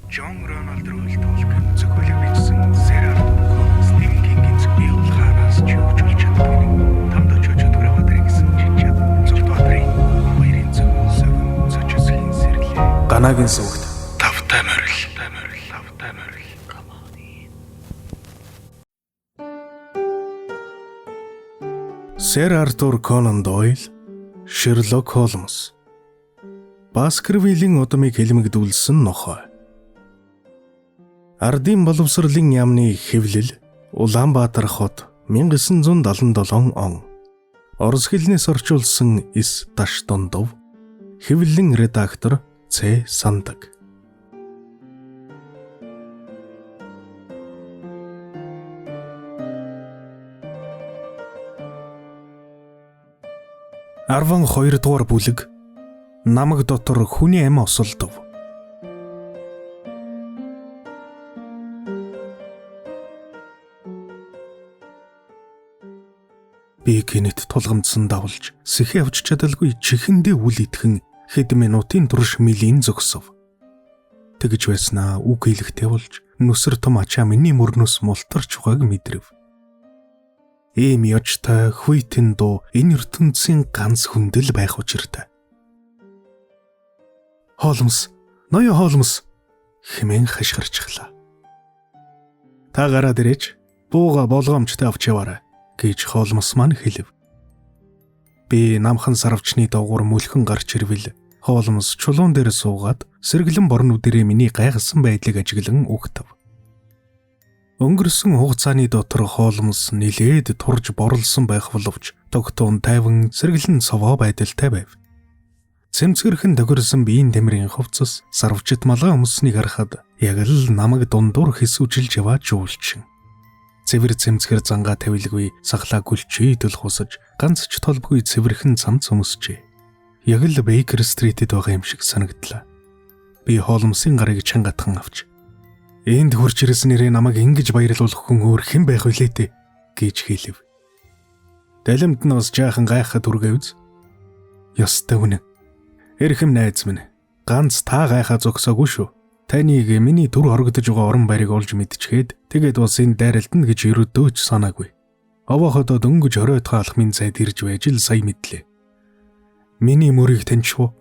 John Ronald Reuel-Tolkien зохиолыг бичсэн Sir Arthur Conan Stephen King-ийн зөвхөн хараас ч өгч болж чаддаг. Тамд очиж Түрэгбаатарын гэсэн жижиг Зүртбаатарын хоёрын зөвхөн зочисхийн сэрлээ. Ганагийн сүгт Тавтай морил. Sir Arthur Conan Doyle, Sherlock Holmes. Баскервиллийн удмыг хэлмэгдүүлсэн нохой. Ардын боловсролын яамны хэвлэл Улаанбаатар хот 1977 он. Орос хэлнээс орчуулсан С. Даштондов. Хэвлэлийн редактор Ц. Сандаг. Арван 2 дугаар бүлэг. Намаг дотор хүний амь осолдов. Би гинэт тулгамдсан давлж, сэхээ авч чадалгүй чихэндээ үл итгэн хэд минутын турш милийн зогсов. Тэгж байснаа үг хэлэхтэй болж нүсэр том ачаа миний мөрнөөс мултарч угааг мэдрэв. Ийм ёжтой хүйтэн дуу энэ ертөнцийн ганц хүндэл байх учиртай. Холмс, ноёо Холмс хэмээн хашгирчихлаа. Та гараад ирээч, бууга болгоомжтой авч яваарай гэж Холмс маань хэлв. Би намхан сарвчны доогуур мөлхөн гарч ирвэл Холмс чулуун дээр суугаад сэргэлэн борнуудэрээ миний гайхсан байдлыг ажиглан угтав. Өнгөрсөн хугацааны дотор Холмс нилээд турж борлсон байх боловч тогтун тайван сэргэлэн совоо байдалтай байв. Цэмцгэрхэн тохирсон биеийн тамирын хувцас сарвчит малгай өмснийг харахад яг л намайг дундуур хэсүүжилж яваад жуулчин. Цэвэр цэмцгэр зангаа тавилгүй сахлаа гүлчий дөл хусаж ганц ч толбгүй цэвэрхэн цамц өмсчээ. Яг л Бейкер Стритэд байгаа юм шиг санагдлаа. Би Холмсын гарыг чангатхан авч энд хурж ирсэнээрээ намайг ингэж баярлуулах хүн өөр хэн байх вүлээ дээ гэж хэлв. Далимд нь бас жаахан гайхахад үргэвз. Ёстой үнэн. Эрхэм найз минь, ганц та гайхаа зогсоогүй шүү. Таныг миний төр хорогдож байгаа орон байрыг олж мэдчихээд тэгээд бас энэ дайралтна гэж ерөөдөө ч санаагүй. Овоохоо дөнгөж оройд хаалхмын цайд ирж байж л сая мэдлээ. Миний мөрийг таньч уу?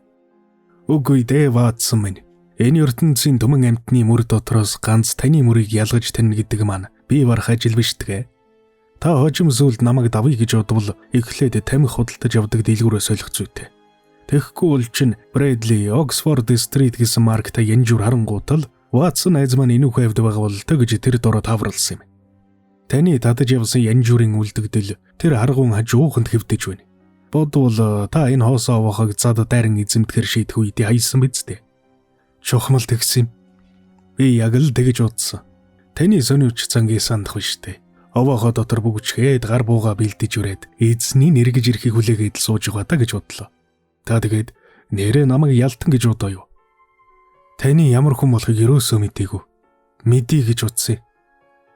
Үгүй дээ Ватсон минь. Энэ ертөнцийн түмэн амьтны мөр дотроос ганц таны мөрийг ялгаж таньна гэдэг маань би барах ажил биш тэгээ. Та хожим зүйлд намайг давъя гэж бодвол эхлээд тамхи худалдаж явдаг дэлгүүрээ солих зүйтэй. Тэгэхгүй бол чин Брэдли, Оксфорд Стрит гэсэн марктай янжуур харангуутал Ватсон айз маань энүүх хавьд байгаа бол тэгж тэр дороо тавралсан юм. Таны татаж явсан янжуурын үлдэгдэл тэр харгуун хажууханд хэвдэж байна. Бодвол та энэ хоосоо авахыг зад дайран эзэмтгэр шийдэх үедээ хайсан биз дээ. Чухмал тэгсэн юм. Би яг л тэгж удсан. Таны сониуч зангийн сандах биш дээ. Овоохоо дотор бүгчгээд гар бууга бэлдэж үрээд эзний нэргэж ирэхийг хүлээгээд л сууж байгаа даа гэж бодлоо. Та тэгээд нэрээ намайг ялтан гэж бодоо юу? Таны ямар хүн болохыг ерөөсөө мэдээгүй. Мэдээ гэж утсан.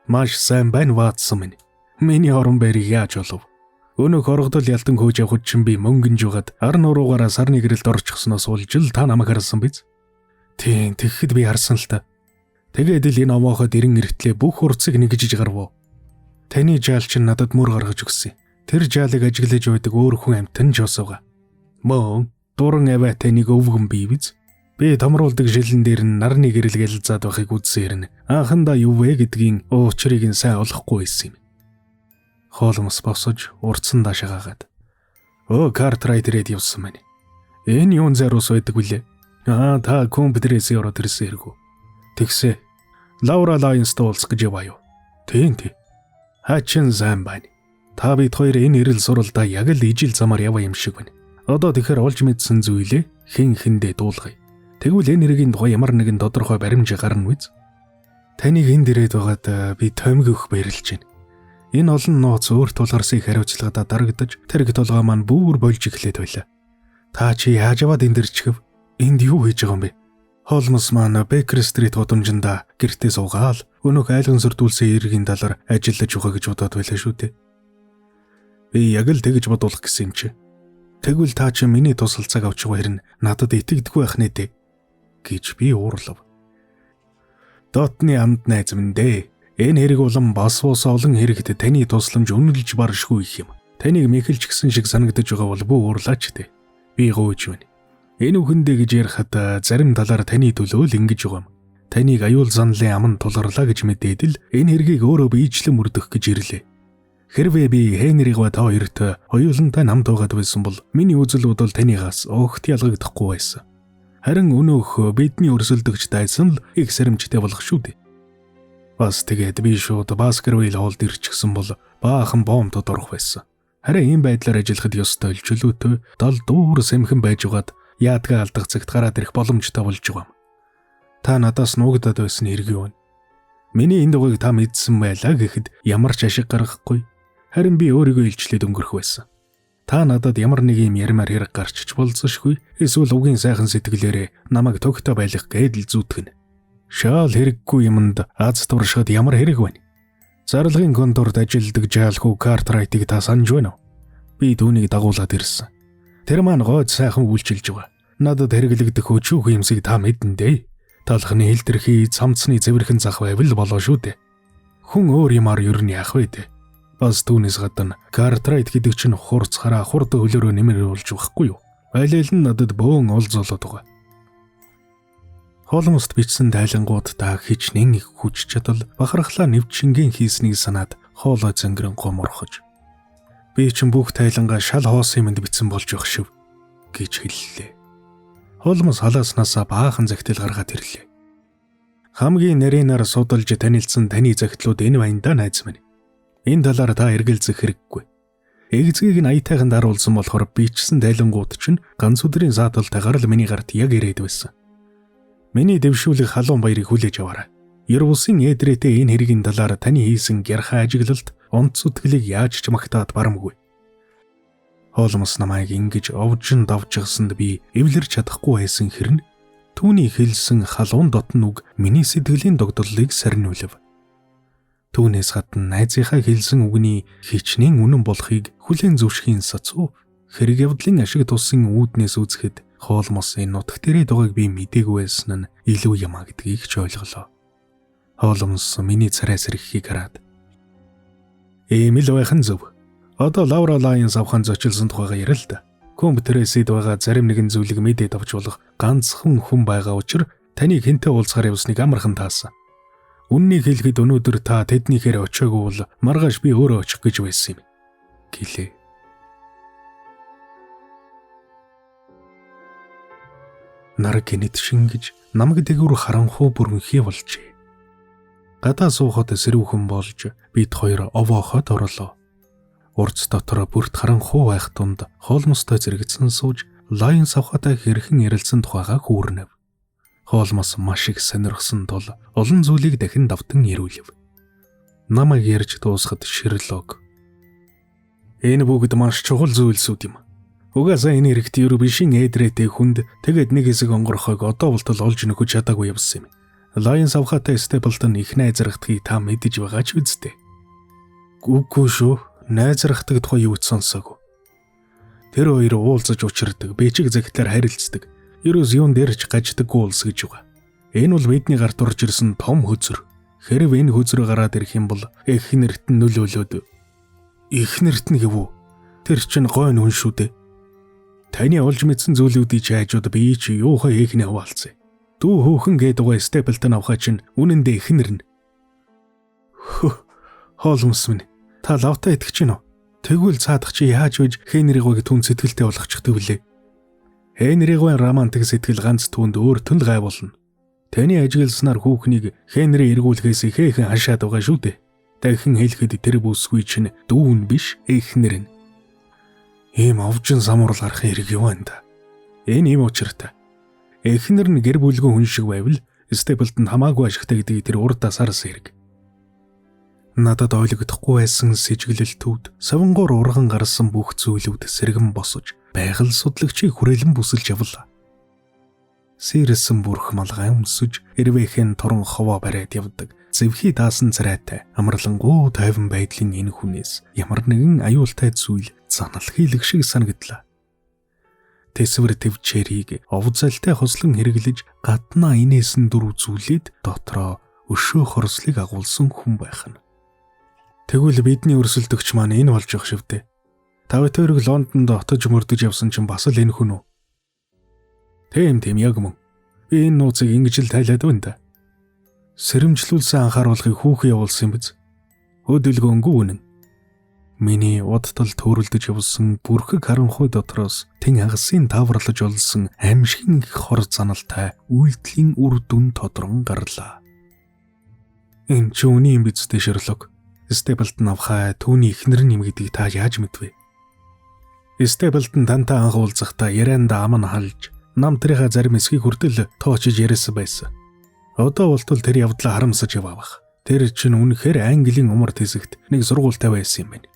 Маш сайн байна Ватсон минь. Миний орон байрыг яаж олов? Өнөөх оргодол ялтан хөөж явахд чинь би мөнгөнж угаад ар нуруугаараа сарны гэрэлд орчихсноос болж л та намайг харсан биз? Тийм, тэгэхэд би харсан л та. Тэгээд л энэ овооход ирэн иртлээ бүх урцыг нэгжиж гарвав. Таны жаал чинь надад мөр гаргаж өгсөн. Тэр жаалыг ажиглаж байдаг өөр хүн амтан жосоогаа. Мөн дуран аваа таныг өвгөн бий биз? Би томруулдаг жилэн дээр нь нарны гэрэл гэлзаад байхыг үзсээр нь анхандаа юу вэ гэдгийн уучрыг нь сайн олохгүй байсан юм. Холмс босож урдсан даашаагаад. Картрайтерэд явсан мань. Энэ юун зарус байдаг вүлээ? Та компьютерээс ороод ирсэн хэрэггүй. Тэгсээ Лаура Лайнс туулс гэж яваа юу? Тийм. Хачин сайн байна. Та бид хоёр энэ ирэл суралдаа яг л ижил замаар яваа юм шиг байна. Одоо тэгэхээр олж мэдсэн зүйлээ хэн хэндээ дуулгая. Тэгвэл энэ нэрийн тухай ямар нэгэн тодорхой баримж гарна биз? Таныг энд ирээд байгаад би томгих баярлж байна. Энэ олон нууц өөр тулгарсыг хариуцлагадаа дарагдаж тэрэг толгой маань бүр болж эхлээд байлаа. Та чи яаж яваад энэ дэрчгэв? Энд юу хийж байгаа юм бэ? Холмс маань Бейкер Стрит годомжинда гэртээ суугаал өнөөх айлган сүрдүүлсэн эргийн талаар ажиллаж байгаа гэж бодоод байлаа шүү дээ. Би яг л тэгж бодуулах гэсэн юм чи. Тэгвэл та чи миний тусалцааг авч байгаа хэрнээ надад итгэдэггүй байх нэ дээ гэж би уурлав. Дотны амд найз минь дээ. Энэ хэрэг улам бас олон хэрэгт таны тусламж үнэлж баршгүй их юм. Таныг мэхэлж гисэн шиг санагдаж байгаа бол бүү урлаач дээ. Би гооч байна. Энэ үхэндээ гэж ярихад зарим талаар таны төлөө л ингэж байгаа юм. Таныг аюул занлын аман тулгарлаа гэж мэдээд л энэ хэргийг өөрөө биечлэн мөрдөх гэж ирлээ. Хэрвээ би Хенриг ба та хоёрт хоёулантай намд байгаад байсан бол миний үзэл бодол танигаас огт ялгагдахгүй байсан. Харин өнөөх бидний өрсөлдөгч дайсан л их сэрэмжтэй болох шүү дээ. Бас тэгээд би шууд Баскервилл хоолд ирчихсэн бол баахан бомбд орох байсан. Харин ийм байдлаар ажиллахад ёстой л чөлөөтэй дал дуур сэмхэн байж байгаад яадгаа алдах цагт гараад ирэх боломжтой болж байгаа юм. Та надаас нуугдаад байсан хэрэг юу вэ? Миний энэ дугыг та мэдсэн байлаа гэхэд ямар ч ашиг гаргахгүй. Харин би өөрийгөө илчлээд өнгөрөх байсан. Та надад ямар нэг юм ярмаар хэрэг гарчиж болзошгүй. Эсвэл угийн сайхан сэтгэлээрээ намайг тогтоо байлгах гэдэл зүтгэн. Шаал хэрэггүй юмд аз туршихад ямар хэрэг вэ? Зарлагын конторд ажилладаг жаалхуу Картрайтыг та санаж байна уу? Би түүнийг дагуулад ирсэн. Тэр маань гойд сайхан үйлчилж байгаа. Надад хэрэглэгдэх өчүүх юмсыг та мэдэн дээ. Талхны хилдэрхий цамцны зэвэрхэн зах байвал болоо шүү дээ. Хүн өөр юмар ер нь яах вэ дээ? Бас түүнээс гадна Картрайт гэдэг чинь хурцхараа хурд хөлөөрөө нэмэр болж байхгүй юу? Алиэл нь надад бөөн ол золоод байгаа. Холмост бичсэн тайлангууд та хичнээн их хүч чадал бахархлаа нэвчингийн хийснийг санаад хоолой зангиран гоморхож. Би чинь бүх тайлангаа шал хоос юмд бичсэн болж явах шив гэж хэллээ. Холмос халааснасаа баахан загтал гаргаад ирлээ. Хамгийн нарийнаар судалж танилцсан таны загтлууд энэ баяндаа найз минь. Энэ талаар та эргэлзэх хэрэггүй. Эгзгийг нь аятайхан даруулсан болохоор бичсэн тайлангууд чинь ганц өдрийн зааталтайгаар л миний гарт яг ирээд байсан. Миний дэвшүүлэх халуун баярыг хүлээж аваарай. Ер бусын эдрэтэ энэ хэргийн талаар таны хийсэн гярхай ажиглалт онц зүтгэлийг яаж ч магтаад барамгүй. Холмос намайг ингэж овжин давжсанд би эвлэрч чадахгүй байсан хэрнэ. Түүний хэлсэн халуун дотн үг миний сэтгэлийн догдлыг сарниулв. Түүнээс гадна найзынхаа хэлсэн үгний хичнээн үнэн болохыг хүлээн зөвшөхийн сацуу хэрэг явдлын ашиг тусын үүднээс үзэхэд Холмос энэ нутаг дээрээ дугайг би мдээгүй байсан нь илүү юмаа гэдгийг ч ойлголоо. Холмос миний царайс ирэхийг хараад "Эмил байхан зөв. Одоо Лаура Лайнс авхан зочилсон тухайга ярил л да. Компьютерээсэд байгаа зарим нэгэн зүйлийг мэдээд авч болох ганцхан хүн байгаа учраас таныг хэнтэй уулзахаар явсныг амархан таасан. Үннийг хэлэхэд өнөөдөр та тэднийхээр очиагүй бол маргааш би өөрөө очих гэж байсан юм" гэлээ. Нар гинэт шингэж намаг дээгүүр харанхуу бүрэнхий болжээ. Гадаа суухад сэрүүхэн болж бид хоёр овоохот орлоо. Урц дотор бүрт харанхуу байх тунд Холмостой зэрэгцэн сууж Лайнс авахтай хэрхэн ярилцсан тухайга хүүрнэв. Холмос маш их сонирхсон тул олон зүйлийг дахин давтан ирүүлв. Намайг ярьж дуусгад Шерлок "Энэ бүгд маш чухал зүйлсүүд юм. Угаасаа энэ хэрэгт Евробишийн эдрэтэ хүнд тэгээд нэг хэсэг онгорхойг одоо болтол олж нөхөж чадаагүй явсан юм. Лайнс авахтай Степлтон их найзрахтгийг та мэдэж байгаа ч үсттэй." "Үгүй шүү. Найзрахтаг тухай юу ч сонсоогүй. Тэр хоёр уулзаж учирдаг, бичиг загтлаар харилцдаг. Ерөөс юун дээр ч гаждаггүй улс гэж байгаа. Энэ бол бидний гарт орж ирсэн том хөзөр. Хэрв энэ хөзрөө гараад ирэх юм бол эхнэрт нь нөлөөлөд." "Эхнэрт нь гэв үү? Тэр чинь гойн хүн шүү дээ. Таны олж мэдсэн зүйлүүдийн хайжууд би чи юухай эхнээ хуваалцъя. Дүү хөөхөн гээд байгаа Степлтон авахаа чинь үнэндээ эхнэр нь." "Холмс минь, та лавтаа итгэж гин үү? Тэгвэл цаадах чи яаж вэж Хенригыг түн сэтгэлтэй болгочихдөг вүлээ? Хенригийн романтик сэтгэл ганц түүнд өөр төл гай болно. Таны ажигласнаар хүүхнийг Хенри эргүүлэхээс ихээхэн хашаад байгаа шүү дээ. Дахин хэлэхэд тэр бүсгүй чинь дүүн биш эхнэр нь. Ийм овжин самуурал гарах хэрэг юу вэ? Энэ ийм учиртай. Эхнэр нь гэр бүлгүй хүн шиг байвал Степлтон хамаагүй ашигтай гэдгийг тэр урдаа сарсан хэрэг. Надад ойлгохдохгүй байсан сэжиглэлтүүд, совингоор урган гарсан бүх зүйлүүд сэргэн босож, байгаль судлаагчийг хүрээлэн бүсэлж явлаа. Сэрсэн бүрх малгай өмсөж, эрвээхэн торон ховоо бариад явдаг, зэвхий даасан царайтай, амарлангуй тайван байдлын энэ хүнээс ямар нэгэн аюултай зүйл занал хийлэг шиг санагдлаа. Тэсвэр твчэрийг овзалтай хослон хэрэглэж гаднаа инээсэн дүр үзүүлээд дотроо өшөө хорслыг агуулсан хүн байх нь. Тэгвэл бидний өрсөлдөгч маань энэ болж явах шивдэ. Тавтойрог Лондонд отож мөрдөж явсан чинь бас л энэ хүн үү? Тийм яг мөн. Би энэ нууцыг ингэж л тайлаад байна да. Сэрэмжлүүлсэн анхааруулгыг хүүхэн явуулсан юм биз? Хөдөлгөөнгүй үнэн. Миний удтал төрөлдөж явсан бүрхэг харанхуй дотроос тэн хагасын тавралж олсон аимшигын их хор заналтай үйлдэлийн үр дүн тодрон гарлаа. Энэ ч үний юм биз дээ Шерлок. Степлтон авхаа түүний эхнэр нь юм гэдгийг та яаж мэдвэ? Степлтон тантай анх уулзахдаа ярианда ам нь халж намтрынхаа зарим эсхийг хүртэл тоочж яриасан байсан. Одоо болтол тэр явдлаа харамсаж яваавах. Тэр чинь үнэхээр Английн умар тэсэгт нэг сургуультай байсан юм байна.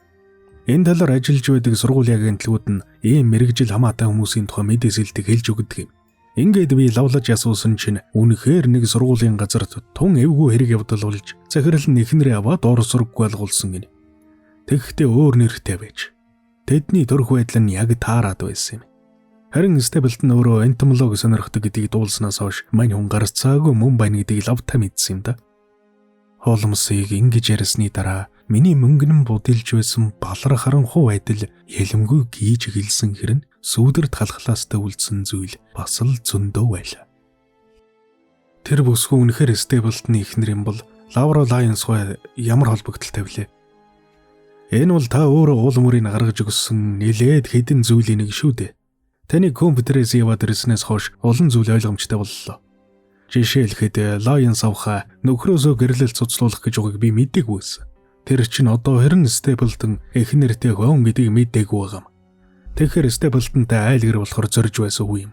Энэ талаар ажиллаж байдаг сургуулийн агентлгууд нь ийм мэрэгжил хамаатай хүмүүсийн тухай мэдээлэлтийг хэлж өгдөг юм. Ингээд би лавлаж асуусан чинь үнэхээр нэг сургуулийн газарт тун эвгүй хэрэг явдал болж захирал нь эхнэрээ аваад ор сургаггүй болгуулсан гинэ. Тэгэхдээ өөр нэрхтэй байж. Тэдний төрх байдал нь яг таарад байсан юм. Харин Степлтон өөрөө энтомолог сонирхдог гэдгийг дуулснаас хойш мань хүн гарцаагүй мөн байна гэдгийг лавтай мэдсэн юм да. Холмсыг ингэж ярьсны дараа миний мөнгөнөн будилж байсан балар харанхуй байдал ялэмгүй гийж гэлсэн хэрэн сүүдэрт халахлаастай үлдсэн зүйл бас л зөндөө байлаа. Тэр бүсгүй үнэхээр Степлтоны эхнэр юм бол Лавра Лайонсгүй ямар холбогдолтой вүлээ? Энэ бол та өөрөө уул мөрийг гаргаж өгсөн нэлээд хэдэн зүйлийн нэг шүү дээ. Таны компьютерээс яваад ирснээс хойш олон зүйл ойлгомжтой боллоо. Жишээлхэд Лайонс авахаа нөхрөөсөө гэрлэл цуцлуулах гэж байгааг би мэдээгүй байсан. Тэр чинь одоо хэрэн Степлтон эхнэртэй хүн гэдгийг мэдээгүй байгаа юм. Тэгэхээр Степлтонтай айл гэр болохоор зорж байсан үе юм.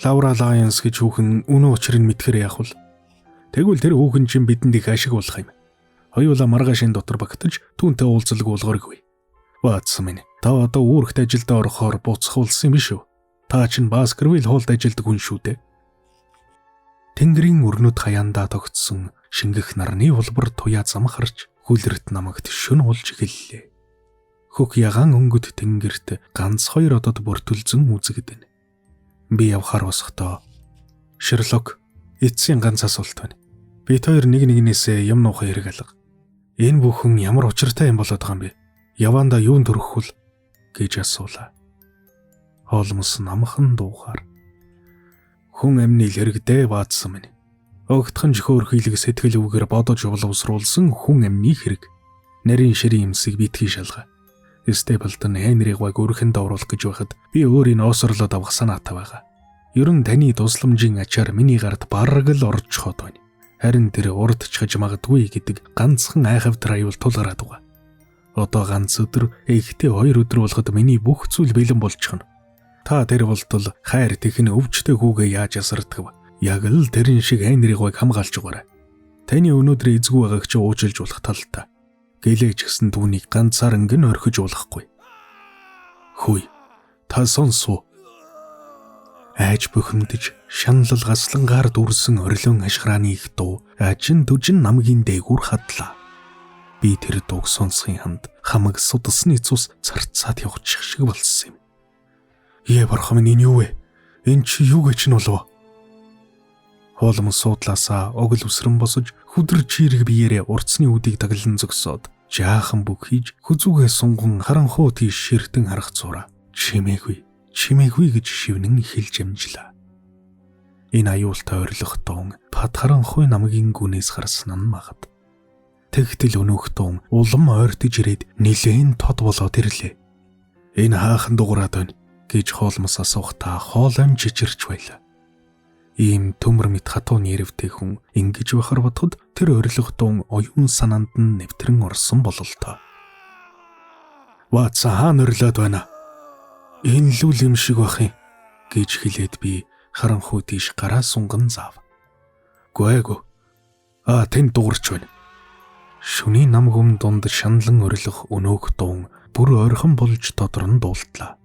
Лавра Лайонс гэж хүүхэн үнэн учрыг мэдхээр яах вэ? Тэгвэл тэр хүүхэн чинь бидэнд их ашиг болох юм. Хоёулаа маргаашийн дотор багтаж түүнтэй уулзалгүй болгооргүй. Ватсан минь. Та одоо үүрэгт ажилд орохоор буцхуулсан юм биш үү? Та чинь Баскервилл хоолд ажилдаг хүн шүү дээ. Тэнгэрийн өрнөд хаяандаа тогтсон шингэх нарны улбар туяа зам харж хүлэрт намагт шөнө уулж эхэллээ. Хөх ягаан өнгөд тэнгэрт ганц хоёр одод бүртүүлзэн үзэгдэнэ. Би явхаар босохдоо Шерлок эцсийн ганц асуулт байна. Бид хоёр нэг нэгнээсээ юм нуухай хэрэг алга. Энэ бүхэн ямар учиртай юм болоод байгаа юм бэ? Яванда юунд төрөх вэ гэж асуулаа. Холмс намхан дуугаар. Хүн амны л хэрэгдээ баадсан минь. Огтхон жөхөөр хийлэг сэтгэл үгээр бодож боловсруулсан хүн амны хэрэг. Нарийн ширийн юмсыг битгий шалгаа. Степлтон Хенриг баг өрхөнд оруулах гэж байхад би өөрийн осорлоод авах санаатай байгаа. Ер нь таны тусламжийн ачаар миний гарт бараг л орчиход байна. Харин тэр урдчхаж магадгүй гэдэг ганцхан айхавтар аюул тулгараад байгаа. Одоо ганц өдөр ихтэй 2 өдөр болгоод миний бүх зүйл бэлэн болчихно. Та тэр болтол хайр тэхний өвчтэй хүүгээ яаж асарддаг вэ? Яг л тэрэн шиг Хенриг баг хамгаалж байгаарай. Таны өнөөдөр эзгүй байгааг чи уужилж болох талтай. Гэлээч гисэн түүнийг ганцаар ингэн орхиж болохгүй. Хүй, та сонсоо. Айж бухимдж шаналл гаслангаар дүрсэн орилон ашгарааны их дуу ажин дүжин намгийн дээгүүр хадлаа. Би тэр дууг сонсхийн хамт хамаг судасны цус царцаад явчих шиг болсон юм. Ээ борхон минь энэ юу вэ? Энэ чи юу гэж нь болов? Холмс суудлаасаа огл үсрэн босож хүдэр чирэг биеэрээ урцны үдийг таглан зогсоод жаахан бүх хийж хүзүүгээ сунган харанхуу тийш ширтэн харах зураа чимээгүй гэж шивнэн хэлж амжлаа. Энэ аюултай орилох дуун пад харанхуй намгийн гүнээс харсан нь магад. Тэгтэл өнөөх дуун улам ойртож ирээд нилээн тод болоод ирлээ. Энэ хаахан дуурайд байна гэж Холмс асуухтаа хоол ам жижирч байлаа. Ийм төмөр мэд хатуу нэрвтэй хүн ингэж бахар бодоход тэр орилох дуун оюун санаанд нь нэвтрэн орсон бололтой. Ватса хаан орилоод байна. Энэ л юм шиг бах юм гэж хэлээд би харанхуй тийш гараа сунган заав. Гүйгөө. Тэнд дуурч байна. Шүний нам хүм дунд шаналн орилох өнөөх дуун бүр ойрхон болж додрон дуултлаа.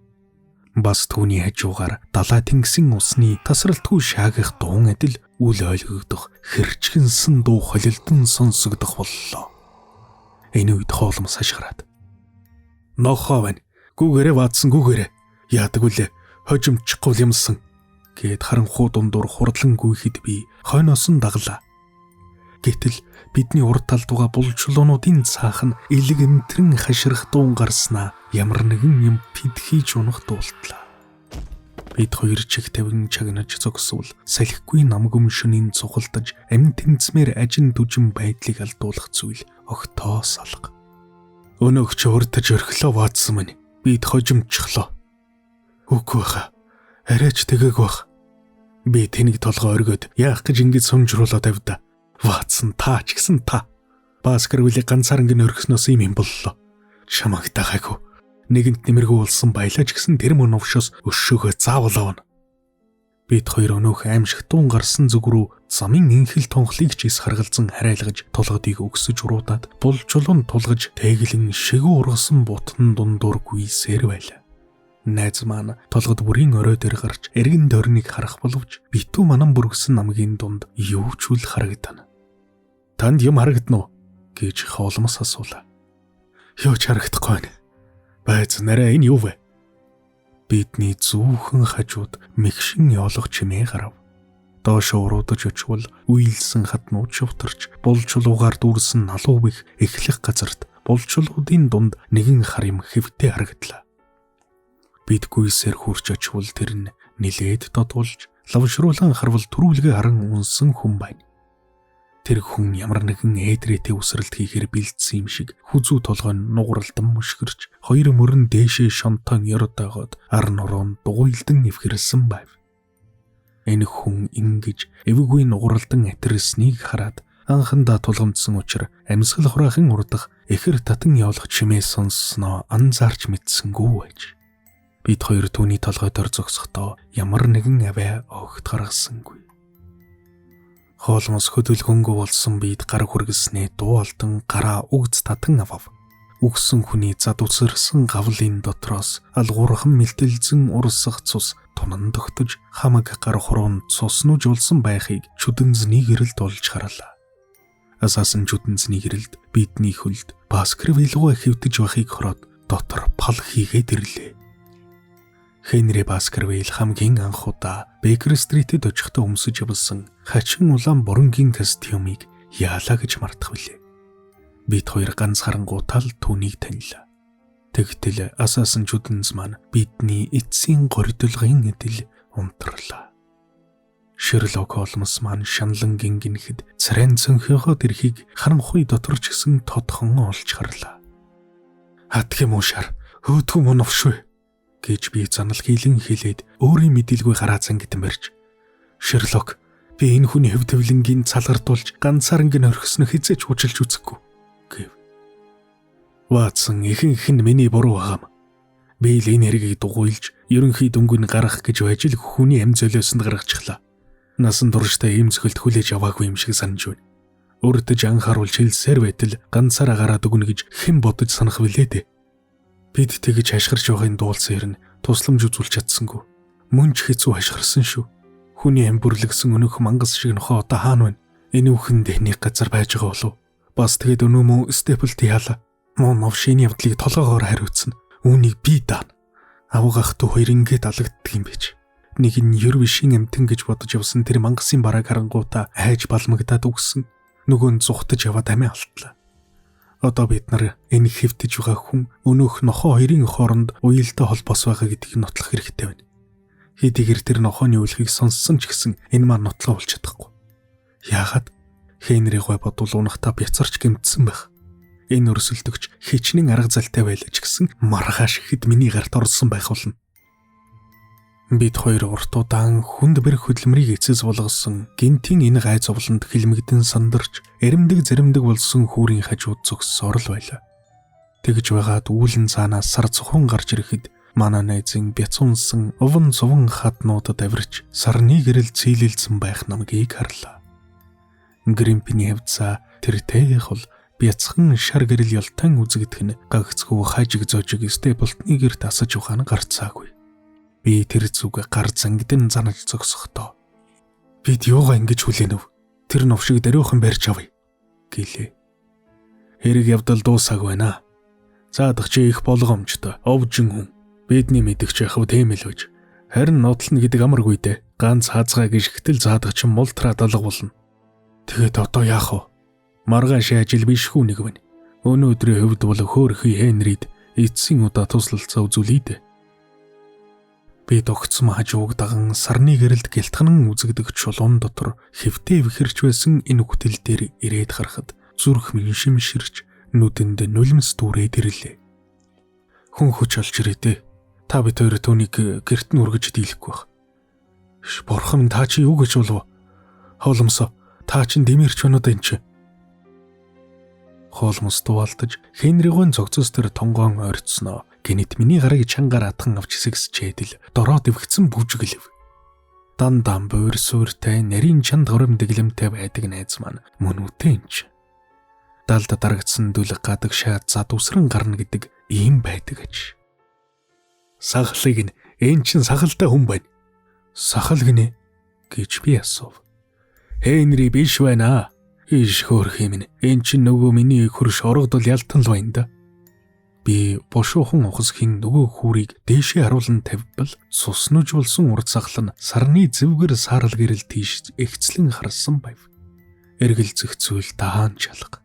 Бас түүний хажуугаар далай тэнгисийн усны тасралтгүй шаагих дуун адил үл ойлгогдох хэрчгэнсэн дуу холилдон сонсогдох боллоо. Энэ үед Холмс хашгираад. Нохоо байна. Гүүгээрээ ваадсан гүүгээрээ. Яадаг үлээ. Хожимчихгүй юмсан. Гэт харанхуу дундуур хурдлан гүйхэд би хойноос нь даглаа. Гэтэл бидний урд талдууга булчулуунуудын цаах нь элэг эмтрэн хаширх дуун гарснаа ямар нэгэн юм пидхийж унах дуултлаа. Бид хоёр чих тавин чагнаж зогсвол салхигүй намгүм шөнийн цугалтаж амин тэнцмээр ажин дүжин байдлыг алдуулах зүйл огтоо салга. Өнөөгч урдж орхилоо ваадсан мань бид хожимчглоо. Үгүй баха. Арайч тэгээг бах. Би тэнийг толгой өргөд яах гэж ингэж сумжруулаад авда. Ваадсан та ч гэсэн та. Баскар үлийг ганцаар ингэ өргснөөс юм боллоо. Чамаг дагаагүй. Нэгэнт нэмэргүй болсон баялаа ч гэсэн тэр мөн овшоос өшөөгөө заавал авна. Бид хоёр өнөөх аимшиг дуун гарсан зүг рүү замын инхэл тонхлыг ч ис харгалзан харайлгаж толгодыг өгсөж уруудаад булчулуун тулгаж тэглэн шигүү ургасан бутан дундуур гүйсээр байлаа. Найз маань толгод бүрийн орой дээр гарч эргэн дөрнийг харах боловч битүү манан бүргсэн намгийн дунд юу ч үл харагдана. Танд юм харагдана уу гэж хоолмос асуулаа. Юу ч харагдахгүй байна. Байц нараа энэ юу вэ? Бидний зүүхэн хажууд мэгшин ёолох чимээ гарав. Доош уруудаж очвол үейлсэн хатнууд шувтарч булчулуугаар дүүрсэн налуу бих эхлэх газарт булчулуудын дунд нэгэн хар юм хэвтээ харагдлаа. Бид гүйсээр хурж очвол тэр нь нилээд додулж лавшруулан харвал төрүүлгээ харан унсан хүн байна. Тэр хүн ямар нэгэн ээдрээтэй үсрэлт хийхээр бэлдсэн юм шиг хүзүү толгой нь нугаралдан мөшгөрч хоёр мөрөн дээшээ шонтон ёротойгоод ар нуруунд дугуйлдан эвхэрсэн байв. Энэ хүн ингэж эвгүй нугаралдан атирснийг хараад анхандаа тулгамдсан учраас амьсгал хураахын урдах эхэр татан явуулах чимээ сонссноо анзаарч мэдсэнгүй байж. Бид хоёр түүний толгой дор зогсохдоо ямар нэгэн аваа огт гаргасангүй. Хоолмос хөдөлгөнгөө болсон бид гар хүргэснээ дуу алдан гараа үгц татан авав. Үгсэн хүний зад үсэрсэн гавлын дотроос алгуурхан мэлтэлзэн урсах цус тунан тогтож хамаг гар хуруунд цуснуужулсан байхыг чүдэнзний гэрэлд олж харлаа. Асаасан чүдэнзний гэрэлд бидний хөлд Баскер вилгоо хэвтэж байхыг хороод дотор пал хийгээд ирлээ. Хенри Баскервилл хамгийн анх удаа Бейкер Стритэд очихдоо өмсөж явсан хачин улаан боронгийн костюмыг яалаа гэж мартах билээ. Бид хоёр ганц харангуутал түүнийг танилаа. Тэгтэл асаасан чүдэнс маань бидний эцсийн гордолгын эдэл унтралаа. Шерлок Холмс маань шаналн гингэнхэд царайн цөнхөөгөө дэрхийг харанхуй доторч гисэн тодхон олж харлаа. Хатгим уушаар хөөдгөө мөн овшгүй гэж би занал хийлэн хэлээд өөрийн мэдээлгүй гараа зангитан барьж Шерлок би энэ хүний хөв төвлөнгийн цалгартуулж ганцаар ингэ орхисноо хизээч хучилж үзэхгүй гэв. Ватсон ихэнх нь миний буруу байгаам. Би л энэ хэргийг дугуйлж ерөнхий дөнгөнд гарах гэж байж л хүний амь золиосонд гаргачихлаа. Насан туршдаа ийм зөвхөлт хүлээж аваагүй юм шиг санаж байна. Өрдөж анхааруулж хэлсээр байтал ганцаараа гараад өгнө гэж хэн бодож санах вүлээ дээ. Бид тэгж хашгирч байгааг дуулсан хэрнэ тусламж үзүүлж чадсангүй. Мөн ч хэцүү хашгирсан шүү. Хүний амбүрлэгсэн өнөөх мангас шиг нохоо одоо хаана байна? Энэ үхэн дэхний газар байж байгаа болов? Бас тэгэд өнөө мөн степлт яалаа. Мөн новшины явдлыг толгоогоор хариуцсан. Үүнийг би даана. Авгах дүү хоёр ингээд алагддаг юм байж. Нэг нь Ервишийн амтэн гэж бодож явсан тэр мангасын бараг харангуутаа хайж балмагдаад үгсэн. Нөгөө нь зүхтаж яваад амиа алтлаа. Одоо бид нар энэ хэвтэж байгаа хүн өнөөх нохоо хоёрын хооронд уялдаа холбоос байгаа гэдгийг нотлох хэрэгтэй байна. Хэдийгээр тэр нохооны үлхийг сонссон ч гэсэн энэ маань нотлоо болж чадахгүй. Яагаад Хенри гой бодвол унахтаа бяцарч гэмтсэн байх. Энэ өрсөлдөгч хичнээн арга залтай байлаа ч гэсэн маргааш ихэд миний гарт орсон байх болно. Бид хоёр уртудаан хүнд бэрх хөдөлмөрийг эцэс болгосон гинтийн энэ гай зовлонд хилмигдэн сандарч эремдэг зэрэмдэг болсон хүүрийн хажууд зогссоор л байлаа. Тэгж байгаад үүлэн цаанаас сар цухан гарч ирэхэд манай найзын бяцуунсан уван цуван хатнуудад авирч сарны гэрэл цэйлэлсэн байх намгийг харлаа. Гримпиний хавцаа тэр тэйхэл бяцхан шар гэрэл ялтан үзэгдэх нь гагцгүй хажиг зожиг степлтны гэрт асаж ухаан гарцаагүй. Би тэр зүг гар зангидэн занаж зогсохдоо бид юугаа ингэж хүлээнэв? Тэр новшиг даруйхан барьж авъя гэлээ. Хэрэг явдал дуусаагүй байна. Цаадах чи их болгоомжтой овжин хүн. Бидний мэдгч яхав тийм л гэж. Харин нотлно гэдэг амаргүй дээ. Ганц хаазгаа гიშгтэл цаадах чи мултраад алга болно. Тэгэд одоо яах вэ? Маргааш ажил бишгүй нэг байна. Өнөөдрийн хувьд бол хөөрхий Хенрид эцсийн удаа туслалцаа үзүүлээд. Би тогтсон хажууг даган сарны гэрэлд гэлтгэнэн үзэгдэг чулуун дотор хэвтээ вихэрч байсан энэ хөтөл дээр ирээд харахад зүрх минь шимширч нүдэнд нулимс дүүрээд ирлээ. Хүн хүч олж ирээдээ. Та бид хоёр түүнийг гэрт нь үргэж дийлэхгүй байх. Бурхан минь та чи юу гэж болов? Хоолмосоо та чин дэмэрч байна уу энэ чи? Хоолмос дуалдаж Хенригийн зогцос төр тонгоон ойрцсноо. Гэнэт миний гарыг чангаар атхан авч хэсэгсчээд л дороо дэвгцэн бүжгэлв. Дандан буур сууртай нарийн чанд хором дэглэмтэй байдаг найз маань мөн үтэй энэ. Далд дарагдсан дүлэг гадаг шаад зад усран гарна гэдэг ийм байдаг аж. Сахалыг нь энэ чин сахалтай хүн байна. Сахал гинэ гэж би асуув. Хенри биш байна. Иш хөөрх юм. Энэ чин нөгөө миний хөрш оргодол ялтан л байна да. Би бошуухан ухасхийн нөгөө хүүрийг дээшээ харуулan тавьбал суснууж болсон урд сахал нь сарны зэвгэр саарал гэрэл тийш эгцлэн харсан байв. Эргэл зөхцүүл даан чалга.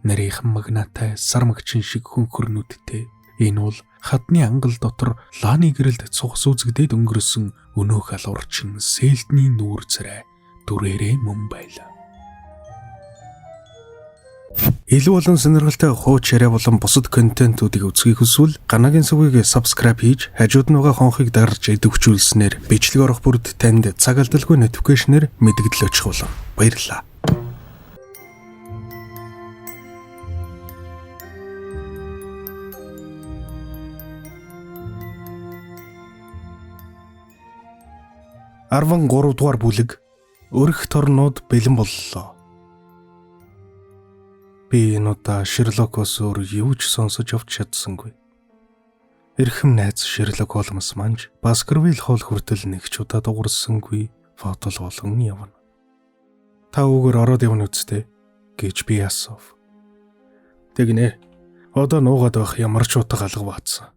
Нарийнхан магнатай сармагчин шиг хөнхөр нүдтэй. Энэ бол хадны ангал дотор лааны гэрэлд цугс үзэгдээд өнгөрсөн өнөөх алуурчин сээлтний нүүр царай дүрээрээ мөн байлаа. Илүү олон сонирхолтой хууч яриа болон бусад контентуудыг үзхийг хүсвэл Ганагийн сүгийг subscribe хийж хажууд нь байгаа хонхыг дарж идэвхжүүлснээр бичлэг орох бүрд танд цаг алдалгүй notification-ээр мэдэгдэл очих болно. Баярлалаа. Арван 3 дугаар бүлэг өрх торнууд бэлэн боллоо. Би энэ удаа Шерлокоос өөр юу ч сонсож авч чадсангүй. Эрхэм найз Шерлок Холмс манж Баскервилл хоол хүртэл нэг ч удаа дуурсангүй фотол болон явна. Та өгөр ороод явна үсттэй гэж би асуув. Тэгнэ. Одоо нуугаад байх ямар ч утга алга баацсан.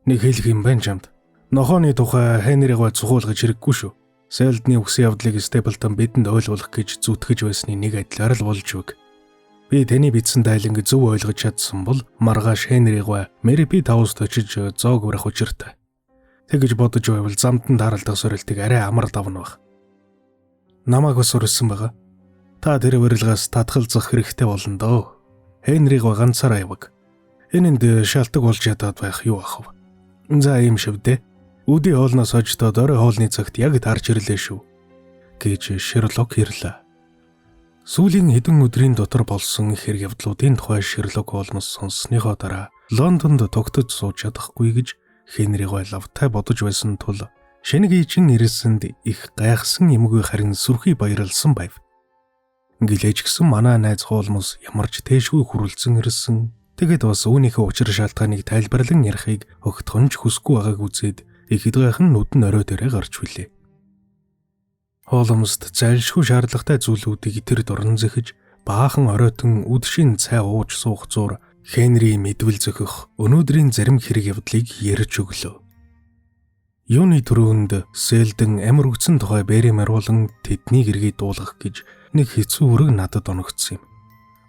Нэг хэлэх юм байна чамд. Нохооны тухай Хенригой цугуулгаж хэрэггүй шүү. Селдны үгсийн явдлыг Степлтон бидэнд ойлгуулах гэж зүтгэж байсны нэг адилаар л болж өг. Би таны бичсэн дайланг зөв ойлгож чадсан бол маргааш Хенригой Мерипи тавст очиж зоог урах учиртай. Тэгэж бодож байвал замтан даралдах сорилтыг арай амар давна баг. Намайг ус урьсан байгаа. Та тэр урилгаас татгалзах хэрэгтэй болно доо. Хенригой ганцаараа яваг. Энэнд шалтгаан болж ядаад байх юу ах вэ? За ийм шивдэ. Үдийн хоолноос хождоод орой хоолны цагт яг тарж ирлээ шүү гэж Шерлок ирлээ. Сүүлийн хэдэн өдрийн дотор болсон хэрэг явдлуудын тухай Шерлок Холмс сонссныхоо дараа Лондонд тогтож сууж чадахгүй гэж Хенригой лавтай бодож байсан тул шинэ гийчин ирсэнд их гайхсан юмгүй харин сүрхий баярлсан байв. Гэлэж гисэн манай найз Холмс ямарч тээшгүй хүрэлцэн ирсэн. Тэгэд бас үүнийхээ учир шалтгааныг тайлбарлан ярихыг огтхонч хүсгүй байгааг үзээд их эдгайхан нүд нь орой дээрээ гарч хүлээ. Холмст зайлшгүй шаардлагатай зүйлүүдийг тэр дуран зэхэж баахан оройтон үдшийн цай ууж суух зур Хенри мэдвэл зөхөх өнөөдрийн зарим хэрэг явдлыг ярьж өглөө. Юуны төрөнд Селдэн амар үгцэн тухай бэрэмэр болон тэдний гэргийг дуулгах гэж нэг хэцүү өрөг надад оногдсон юм.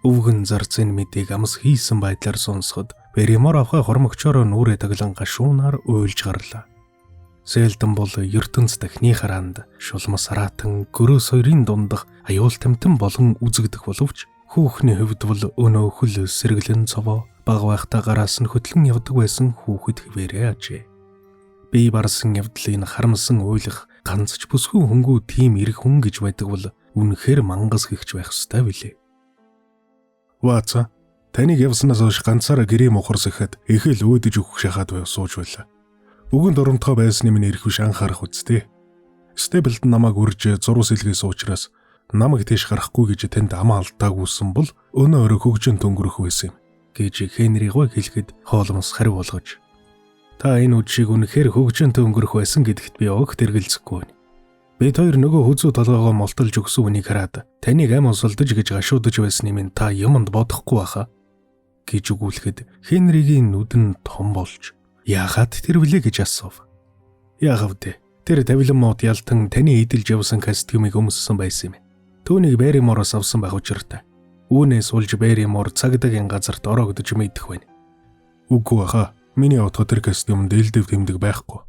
Өвгөн зарцын мэдээг амс хийсэн байдлаар сонсоход бэрэмэр авахай хормогчороо нүрэ таглан гашуунаар уйлж гарлаа. Селдэн бол ертөнц дахны хараанд шулмас аратан гөрөөс хоёрын дундах аюул тамтан болон үзэгдэх боловч хүүхний хувьд бол өнөө хөл сэргэлэн цовоо баг байхдаа гараас нь хөтлөн явдаг байсан хүүхэд хэвээрээ ажээ. Би барсан явдлыг харамсан уйлах ганц ч бүсгүй хөнгүү тийм эрг хүн гэж байдаг бол үнэхээр мангас гихч байх ёстой билээ. Ваца таныг явснаас хойш ганцаараа гэрээ мохорс ихэд их л өөдөж өгөх шахаад байв сууж байлаа. Үгэнд оромтгой байсны минь ирэх биш анхаарах үсттэй. Степлтон намайг үрж зурус илгээс уучраас намайг тийш гарахгүй гэж тэнд амаа алдаагүйсэн бол өнөө өрөө хөгжин төнгөрөх байсан юм гэж Хенригой хэлэхэд Холмс хариу болгож. Та энэ үдшийг үнэхээр хөгжин төнгөрөх байсан гэдэгт би огт эргэлзэхгүй байна. Бид хоёр нөгөө хүзүү толгоогоо молтолж өгсөн үнийг хараад таныг ам усалдаж гэж гашуудаж байсны минь та юмд бодохгүй баха гэж өгүүлэхэд Хенригийн нүд нь том болж яагаад тэр вүлээ гэж асуув. Яагав дээ. Тэр тавилан мод ялтан таны эдэлж явсан костюмыг өмссөн байсан юм. Түүнийг Бэримороос авсан байх учиртай. Үүнээс улж Берримор цагдаагийн газарт ороогдож мэдэх байна. Үгүй хаа. Миний утга тэр костюм дэлдэв тэмдэг байхгүй.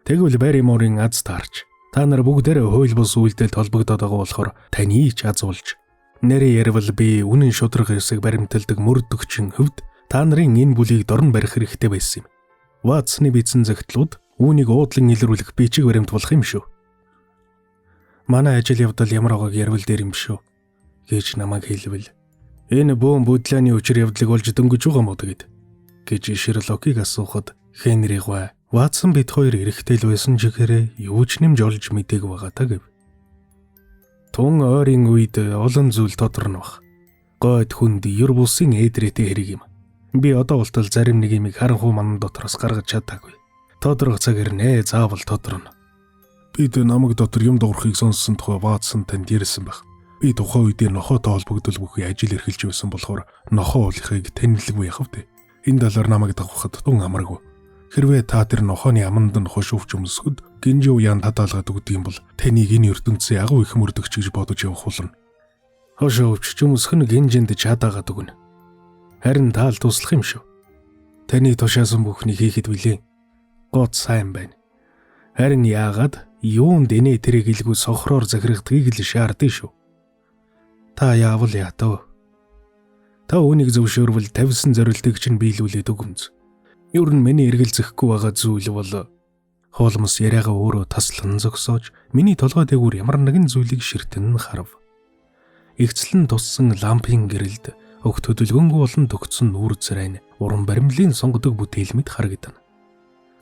Тэгвэл Берриморын аз таарч та нар бүгдээрээ хууль бус үйлдэлд холбогдоод байгаа болохоор таны ч аз болж нэрээ ярил би үнэн шудраг хэсэг баримталдаг мөрдөгчин хөвд та нарын энэ бүлийг дорн барих хэрэгтэй байсан юм. Ватсны бичсэн загтлууд үүнийг уудлан илрүүлэх бичиг баримт болох юм шүү. Манай ажил явдал ямар байгааг ярил дээр юм шүү гэж намайг хэлвэл энэ бөөн бүдлээний учир явдлыг олж дөнгөж байгаа мó гэд гэж Шерлокийг асуухад Хенри гоо Ватсон бид хоёр эрэхтэй л байсан чигээрээ юу ч нэмж олж мэдээг байгаа та гэв. Тун ойрын үед олон зүйл тодорнох. Гойд хүнд ер бусын эдрээтэй хэрэг юм. Би одоо болтол зарим нэг юмыг харанхуй ман дотроос гаргаж чадаагүй. Тодорох цагаар нэ заавал тодорно. Бид намайг дотор юм дуурахыг сонссон тухай Ватсон танд ярьсан байх. Би тухайн үедээ нохойтой холбогдол бүхий ажил эрхэлж байсан болохоор нохоо уулахыг танилгүй яхав дээ. Энэ талаар намайг дагахад тун амаргүй. Хэрвээ та тэр нохооны аманд нь хошууфч өмсөхөд гинжи уян татаалгаад өгдөг юм бол таныг энэ ертөнцийн агуу их мөрдөгч гэж бодож явах болно. Хошууфч өмсөх нь гинжинд чадаагаад өгнө. Харин таал туслах юм шүү. Таны тушаасан бүхнийг хийхэд билээ. Гот сайн байна. Харин яагаад юунд энэ тэрийг илгүй сохроор захирагдгийг л шаардсан шүү. Та яавал ятав. Та үүнийг зөвшөөрвөл тавьсан зорилтыг чинь биелүүлээд өгөмз. Ер нь миний эргэлзэхгүй байгаа зүйл бол Холмс яриагаа өөрөө таслан зогсоож миний толгой дээгүүр ямар нэгэн зүйлийг ширтэн харав. Игцлэн туссан лампын гэрэлд огт хөдөлгөөнгүй болон төгцсөн нүүр царай нь уран баримлын сонгодог бүтээл мэт харагдана.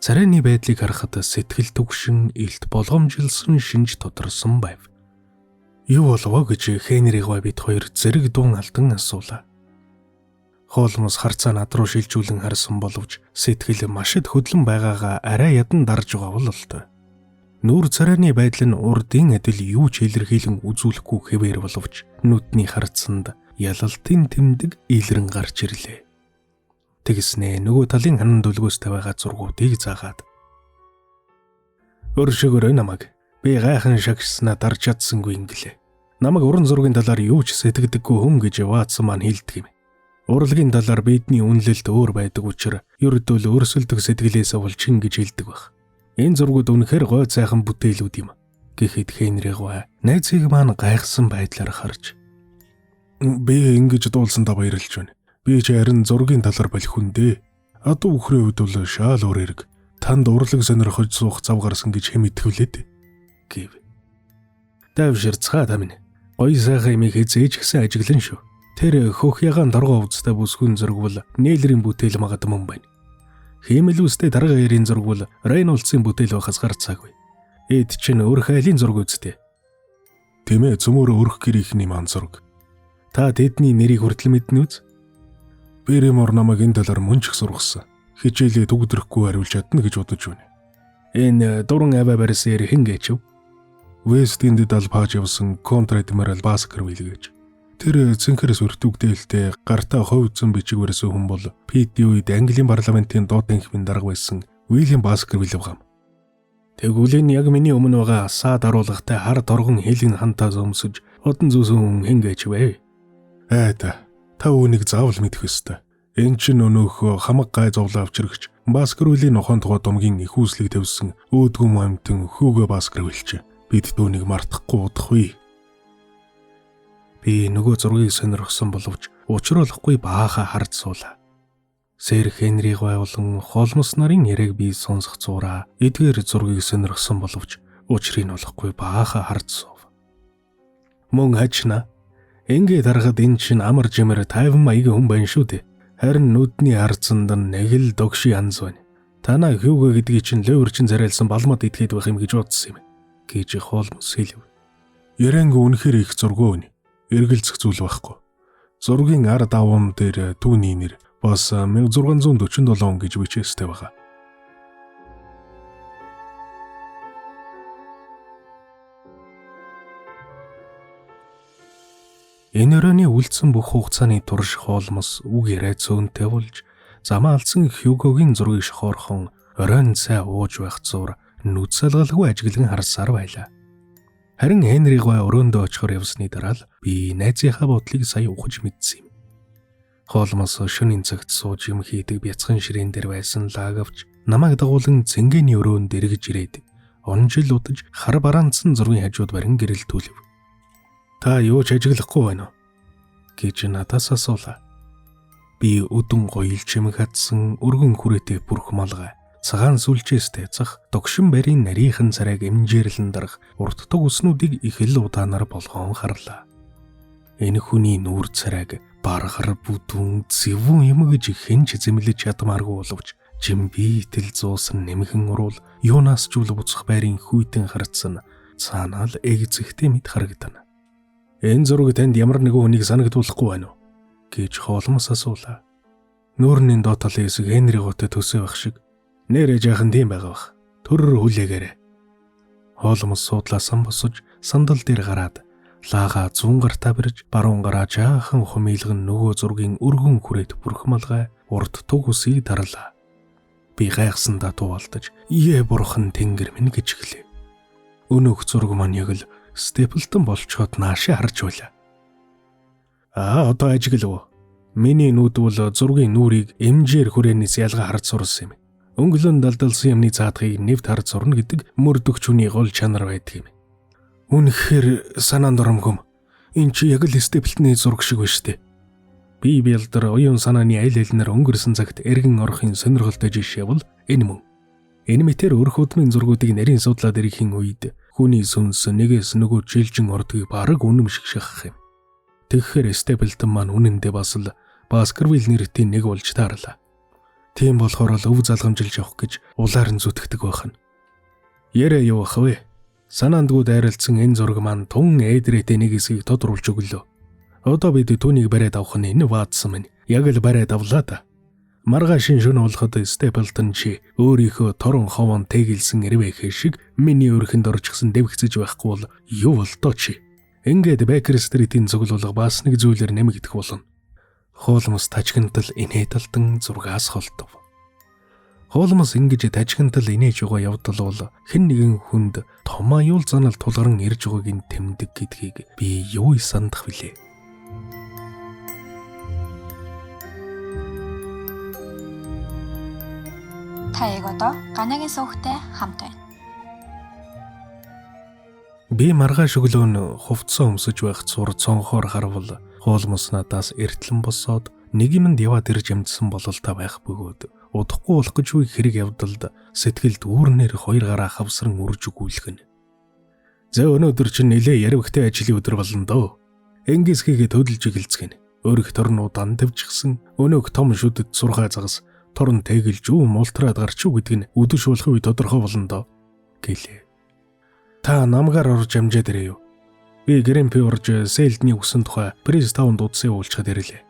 Царайны байдлыг харахад сэтгэл түгшин илт болгоомжилсан шинж тодорсон байв. Юу болов гэж Хенри гоо бид хоёр зэрэг дуун алдан асуулаа. Холмс харцаа над руу шилжүүлэн харсан боловч сэтгэл маш их хөдлөн байгаагаа арай ядан дарж байгаа бололтой. Нүүр царайны байдал нь урдын адил юу ч илэрхийлэн үзүүлэхгүй хэвээр боловч нүдний харцанд ялалтын тэмдэг илрэн гарч ирлээ. Тэгснээ нөгөө талын ханан дөлгөөстэй байгаа зургуудыг заагаад өршөөрөө намайг би гайхан шагшснаа дарж чадсангүй ингэлээ. Намайг уран зургийн талаар юу ч сэтгэдэггүй хүн гэж Ватсон маань хэлдэг юм. Урлагийн талаар бидний үнэлэлт өөр байдаг учраас ердөө л өрсөлдөх сэтгэлээсээ болж ингэж хэлдэг байх. Энэ зургууд үнэхээр гой сайхан бүтээлүүд юм. Гэхэд Хенри гоо найзыг маань гайхсан байдлаар харж би ингэж дуулсан та баярлж байна. Би ч харин зургийн талаар болох хүн дээ. Адуу өхрийн үед бол шаал өөр хэрэг. Танд урлаг сонирхож суух зав гарсан гэж хэм итгүүлээд гэв. Давширцгаа та минь. Гой сайхан имийг хизээж гисэн ажиглан шүү. Тэр хөх ягаан доргоо увцтай бүсгүн зураг бол нээлрийн бүтээл магадман байна. Хиймэлүүстэй дарга ярийн зураг бол Рейнольдсын бүтээл байхаас гарцаагүй. Эд чинь өөрх айлын зураг үсттэй. Тэмээ цөмөр өрх гэрийнхний маань зураг. Та тэдний нэрийг хүртэл мэднэ үз? Берримор намайг энэ талаар мөн ч их сургасан. Хичээлээ төгдрөхгүй хариулж чадна гэж бодож байна. Энэ дуран аваа барьсан хэн гэчв? Вестинд далбааж явсан контр-адмирал Баскер билгэж. Тэр цэнхэрс өртөгдөлтэй гартаа ховцсон бичиг барьсан хүн бол Пити үед Английн парламентын доод танхимын дарга байсан Уильям Баскер билвгам. Тэгвэл энэ яг миний өмнө байгаа саад аруулгатай хар торгон хэлэн хантаа зөмсөж одон зүүсэн хүн хэн гэж вэ? Та үүнийг заавал мэдэх ёстой. Энэ чинь өнөөхөө хамаг гай зовлоо авчиргч Баскер үлийн нохоон тухай домгийн их үүслийг тавьсан өөдгөм амьтан Хүүгө Баскер билч. Бид түүнийг мартахгүй удахгүй. Би нөгөө зургийг сонирхсан боловч учруулахгүй бааха харж суулаа. Сэр Хенри гоо болон Холмс нарын яриаг би сонсох зураа эдгээр зургийг сонирхсан боловч учрыг нь олохгүй бааха харж суув. Мөн хачна. Ингээд харахад энэ чинь амар жимэр 50 маягийн хүн байна шүү дээ. Харин нүдний харцанд нэг л догши янз байна. Танаа Хүүгө гэдгийг чинь лөөрчин зарайлсан балмад идэхэд байх юм гэж бодсон юм. Гэж Холмс хэлв. Ярэнг үнэхээр их зургөө өнө. Эргэлзэх зүйл байхгүй. Зургийн ард давам дээр түүний нэр бас 1647 он гэж бичээстэй байгаа. Энэ өрөөний үлдсэн бүх хугацааны турш Холмс үг яриа цөөнтэй болж замаа алдсан Хүүгөгийн зургийг шохоорхон оройн цай ууж байх зур нүд салгалгүй ажиглан харсаар байлаа. Харин Хенригой өрөөндөө очихоор явсны дараа л би найзынхаа бодлыг сая ухаж мэдсэн юм. Холмос шөнийн цагт сууж юм хийдэг бяцхан ширээн дээр байсан лагавч намайг дагуулan цэнгэний өрөөнд эргэж ирээд онжил удаж хар бараанцсан зургийн хажууд барин гэрэл түлв. Та юу ч ажиглахгүй байна уу? Гэж надаас асуула. Би өдөн гоёл чимэг хатсан өргөн хүрээтэй бүрх малгай цагаан сүлжээстэй цах догшин барийн нарийнхан царайг эмжээрлэн дарах урттаг үснүүдийг их л удаанаар болгоон харлаа. Энэ хүний нүүр царайг баргар бүдүүн зэвүүн юм гэж хэнч зэмлэж ядмааргүй боловч жимби итэл зуусан нэмхэн уруул юунаас ч үл буцах байрын хүйтэн харцсан цаанаал эгзэгтэй мэд харагдана. Энэ зураг танд ямар нэгэн хүнийг санагдуулахгүй байна уу? Гэж Холмос асуула. Нүүрний доод талын хэсэг Хенри готой төсөө байх шиг нэрэ жаахан тийм байгаа бах. Төрөр хүлээгээрэй. Холмос суудлаасан босож сандал дээр гараад лаага зүүн гартаа барьж баруун гараа жаахан хумилган нөгөө зургийн өргөн хүрээд бүрх малгай урд туг усыг дарлаа. Би гайхсандаа туулдаж "Ие бурхан тэнгэр минь" гэж хэлээ. Өнөөх зураг маань яг л Степлтон болчоод наашаа харж байлаа. Одоо ажиглав. Миний нүд бол зургийн нүрийг эмжээр хүрээнээс ялгаа харж сурсан юм. Өнгөлөн далдалсан юмны цаадхыг нэвт харж сурна гэдэг мөрдөгч хүний гол чанар байдаг юм. Үнэхээр санаанд оромгүй. Энд чи яг л Степлтны зураг шиг байна штэ. Би бэлдэр оюун санааны аль алинаар өнгөрсөн цагт эргэн орохын сонирхолтой жишээ бол энэ мөн. Энэ мэтэр өрх удмын зургуудыг нарийн судлаад ирэхийн үед хүний сүнс нэгээс нөгөө жилжин ордгийг бараг үнэм шиг шахах юм. Тэгэхээр Степлтон маань үнэндээ бас л Баскервилл нэртэй нэг болж таарлаа. Тийм болохоор л өв залгамжилж явах гэж улаар нь зүтгэдэг байх нь. Ярэ явах вэ? Санаандгүй дайралцсан энэ зураг маань тун эдрээтэй нэг хэсгийг тодруулж өглөө. Одоо бид түүнийг бариад авах нь энэ ваадсан минь. Яг л бариад авлаа да. Маргаашин шөнө болоход Степлтон чи өөрийнхөө торон ховон тэгэлсэн эрвэхэ шиг миний өрхөнд орчихсан дэвхцэж байхгүй бол юу болтоо чи. Ингээд Бэкер стритийн цуглуулга бас нэг зүйлээр нэмэгдэх болно. Холмос тажигнтал инээдэлтэн зургаас холдов. Холмос ингэж тажигнтал инээж байгаа явдал бол хэн нэгэн хүнд том аюул занал тулгарн ирж байгааг нь тэмдэг гэдгийг би юу сандах вүлээ. Та яг одоо Ганагийн сувгтай хамт байна. Би маргааш өглөө хувцсан өмсөж байх цур цонхоор харвал Холмос надаас эртлэн босоод нэг юмд яваад ирж амжсан бололтой байх бөгөөд удахгүй болох гэж үе хэрэг явдалд сэтгэл дүүрнээр хоёр гараа хавсран үрж өгүүлгэн. За өнөөдөр чинь нэлээ яривхтэй ажлын өдөр болно доо. Энгисхийгээ төдөлж эхэлцгэн. Өөрөх торнуудаа тавьчихсан өнөөх том шүдэд сургай загас торн тэгэлж үү мултраад гарч уу гэдг нь өдөш болох үе тодорхой болно доо гэлээ. Та намгаар орж амжаад ирээ юу? Би Грэмпи орж Селдний үсэн тухай Престаун дуудсан уулзахад ирлээ.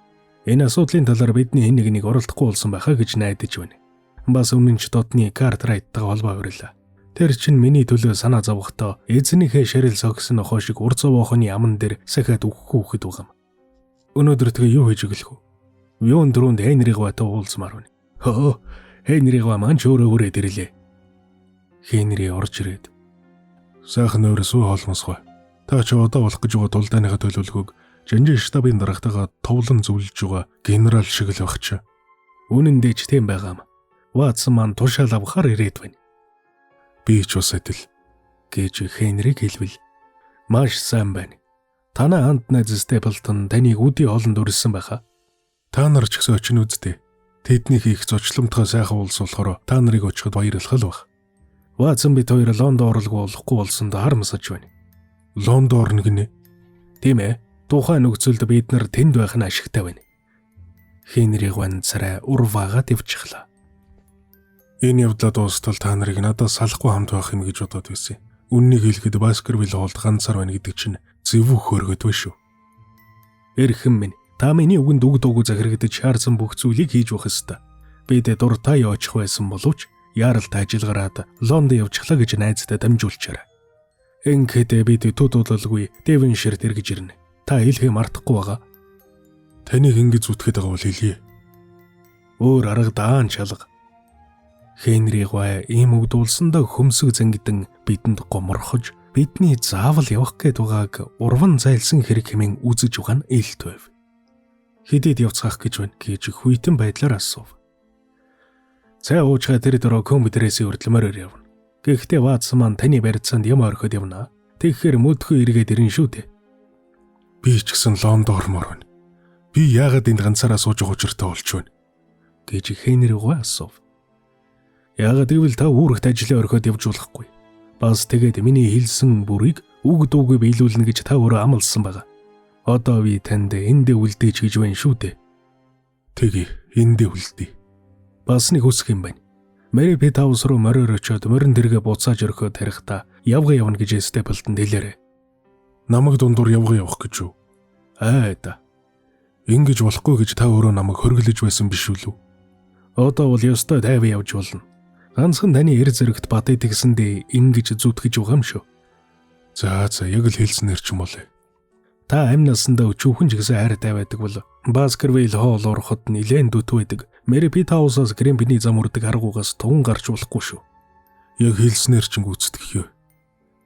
Энэ асуудлын талаар бидний хэн нэгнийг оролдохгүй болсон байхаа гэж найдаж байна. Бас өмнө ч дотны Картрайттайгаа холбоо авирлаа. Тэр чинь миний төлөө санаа зовохдоо эзнийхээ шарил согсон охоо шиг ур зовоохоны аман дээр сахиад өгөхгүй хөөхд байгаа юм. Өнөөдөр тэгээ юу хийж өглөх вэ? Юун дөрөнд Хенригваа уулзмаар байна. Хөө, Хенригваа маань ч өөрөө ирлээ. Хенри орж ирээд сайхан өөрөөсөө Холмосгой. Та ч одоо болох гэж байгаа тулдааныхаа төлөвлөгөөг Жанжин штабын дарагтайгаа товлон зөвлөж байгаа генерал шиг л байх ч. Үнэндээ ч тийм байгаа юм. Ватсан маань тушаал авахаар ирээд байна. Би ч ус адил гэж Хенриг хэлвэл маш сайн байна. Танай ханд найз Степлтон таныг үдий хоолнд өрсөн байхаа. Та нар ч гэсэн очин үздэй. Тэднийх их зочломтгой сайхан уулз болохоор та нарыг очиход баярлах л байх. Ватсан бид хоёр Лондон орлого болохгүй болсонд харамсаж байна. Лондон орно гинэ. Тийм ээ. Тухайн нөхцөлд бид нар тэнд байх нь ашигтай байна. Хенри ганцаараа урваагаад явчихлаа. Энэ явдлаа дуустал та нарыг надаас салахгүй хамт байх юм гэж бодоод байсан. Үннийг хэлэхэд Баскервилл хоолд ганцаар байна гэдэг чинь зэвүүх хөргөд байна шүү. Эрхэм минь, та миний үгэнд үг дуугүй захирагдаж шаарсан бүх зүйлийг хийж байх ёстой. Бид дуртай очих байсан боловч яаралтай ажиллагараад Лондон явчихлаа гэж найзтай дамжуулчаарай. Ингээд бид төдөлгүй Девонширт эргэж ирнэ. Та хэлхээ мартахгүй байгаа. Таныг ингэж зүтгэхэд байгаа бол хэлье. Өөр арга даан чалга. Хенри гой ийм үгдүүлсэндээ хөмсөг зангидан бидэнд гоморхож Бидний заавал явах гээд байгааг урван зайлсан хэрэг хэмээн үзэж байгаа нь илт байв. Хэдийд явцгаах гэж байна гэж хүйтэн байдлаар асуув. Цай уучгаа тэр дөрөө компьютерээс өрдлөмөр явна. Гэхдээ ваадсан маань таны барьцаанд юм орхиод явна. Тэгэхээр мөдхөө эргээд ирэн шүү дээ. Би ч гэсэн Лондон ормоор байна. Би яагаад энд ганцаараа сууж байгаа учиртай болж байна гэж Хенри гоо асуув. Яагаад гэвэл та үүрэгт ажлаа орхиод явж болохгүй. Бас тэгээд миний хэлсэн бүрийг үг дуугүй биелүүлнэ гэж та өөрөө амласан байгаа. Одоо би танд эндээ үлдээч гэж байна шүү дээ. Тэгье, эндээ үлдээ. Бас нэг үсэх юм байна. Мэри Питаус руу мороор очиод морин дэргээ буцааж өрхөө тарихдаа явга явна гэж Степлтон хэлээрэ. Намайг дундуур явга явах гэж юу? Да. Ингэж болохгүй гэж та өөрөө намайг хөргөлөж байсан биш үү? Одоо бол ёстой тайван явж болно. Ганцхан таны эр зэрэгт бат идэгсэндээ ингэж зүтгэж байгаа юм шүү. За яг л хэлснээр ч юм уу. Та амь насандаа өчүүхэн ч гэсэн хайртай байдаг бол Баскервилл хоол ороход нилээн дүт байдаг. Мэри Питаусаас Грэмбиний зам үрдэг аргуугаас тун гарч болохгүй шүү. Яг хэлснээр ч гүцэтгэх юу.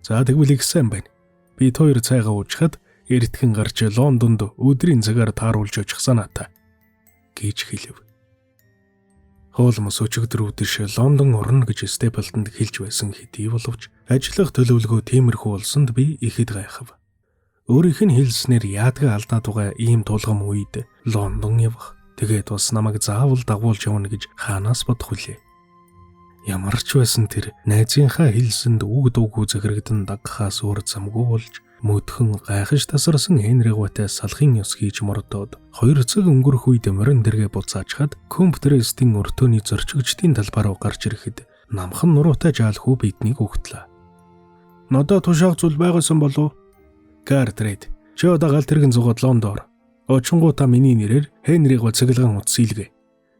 За тэгвэл их сайн байна. Бид хоёр цайгаа уучхад эртхэн гарч Лондонд өдрийн цагаар тааруулж очих санаатай гэж хэлв. Хоолмос өчигдөр үдэш Лондон орно гэж Степлтонд хэлж байсан хэдий боловч ажиллах төлөвлөгөө тиймэрхүү болсонд би ихэд гайхав. Өөрийнх нь хэлснээр яадгаа алдаад байгаа ийм тулгам үед Лондон явах. Тэгээд бас намайг заавал дагуулж явна гэж хаанаас бодох вүлээ. Ямар ч байсан тэр найзынхаа хэлсэнд үг дуугүй захирагдан дагахаас өөр замгүй болж мөдхөн гайхаж тасарсан Хенри гоотой салхын ёс хийж мордоод 2 цаг өнгөрөх үед морин дэргээ буцаачхад компьютеристийн өртөөний зорчигчдын талбай руу гарч ирэхэд намхан нуруутай жаалхүү биднийг өгтлээ. Надад тушаах зүйл байгаасан болов? Картрейд. Чи одоо гал тэрэгэн зугаад Лондоор. Очингуудаа миний нэрээр Хенри гоо цэглэгэн утсийлгээ.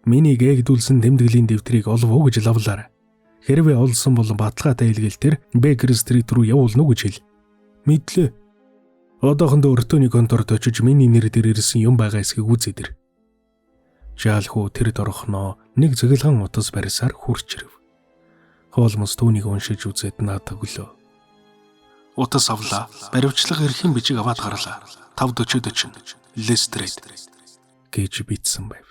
Миний гээгдүүлсэн тэмдэглэлийн дэвтрийг олов уу гэж лавлаарай. Хэрвээ олсон бол баталгаатай илгээлтээр Бейкер Стрит рүү явуулна уу гэж хэл. Мэдлээ. Одоохондоо өртөөний конторт очиж миний нэр дээр ирсэн юм байгаа эсхийг үзээдэр. Жаалхүү тэрд орохноо нэг цэглэгэн утас барьсаар хурч ирэв. Хоолмос түүнийг уншиж үзээд наадах өглөө. Утас авлаа. Баривчлага эрхийн бичиг аваад гарлаа. 5:40 Лестрейд гэж бичсэн байв.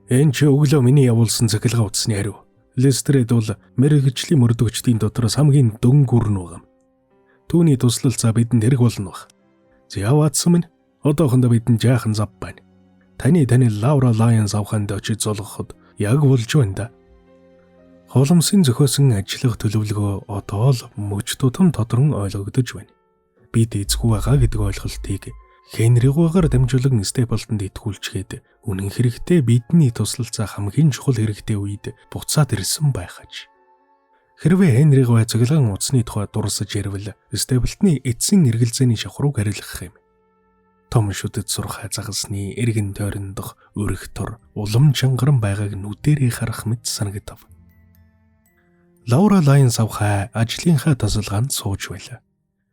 Энэ ч өглөө миний явуулсан цэглэгэн утасны хариу. Лестрейд бол мэрэгжлийн мөрдөгчдийн дотроос хамгийн дөнгөр нүгэн. Түүний туслалцаа бидэнд хэрэг болно баг. Зяваадсан минь одоохондоо бидэнд жаахан зав байна. Таны Лаура Лайонс авханд очиж золгоход яг болж байна да. Холомсын зохиосон ажиллах төлөвлөгөө одоо л мөч тутам тодрон ойлгогдож байна. Бид эзгүй байгаа гэдэг ойлголтыг Хенригуугаар дамжуулан Степлтонд итгүүлчгээд үнэн хэрэгтээ бидний туслалцаа хамгийн чухал хэрэгтэй үед буцаад ирсэн байхаж. Хэрвээ Хенригуу цэглэгэн утасны тухай дурсаж ярил Степлтоны эцсийн эргэлзээний шавхрууг арилгах юм. Том шүдэд сурах загасны эргэн тойрондох өрх тор улам чангаран байгааг нүдэрээ харах мэт санагдав. Лаура Лайонс авхай ажлынхаа тасалгаанд сууж байлаа.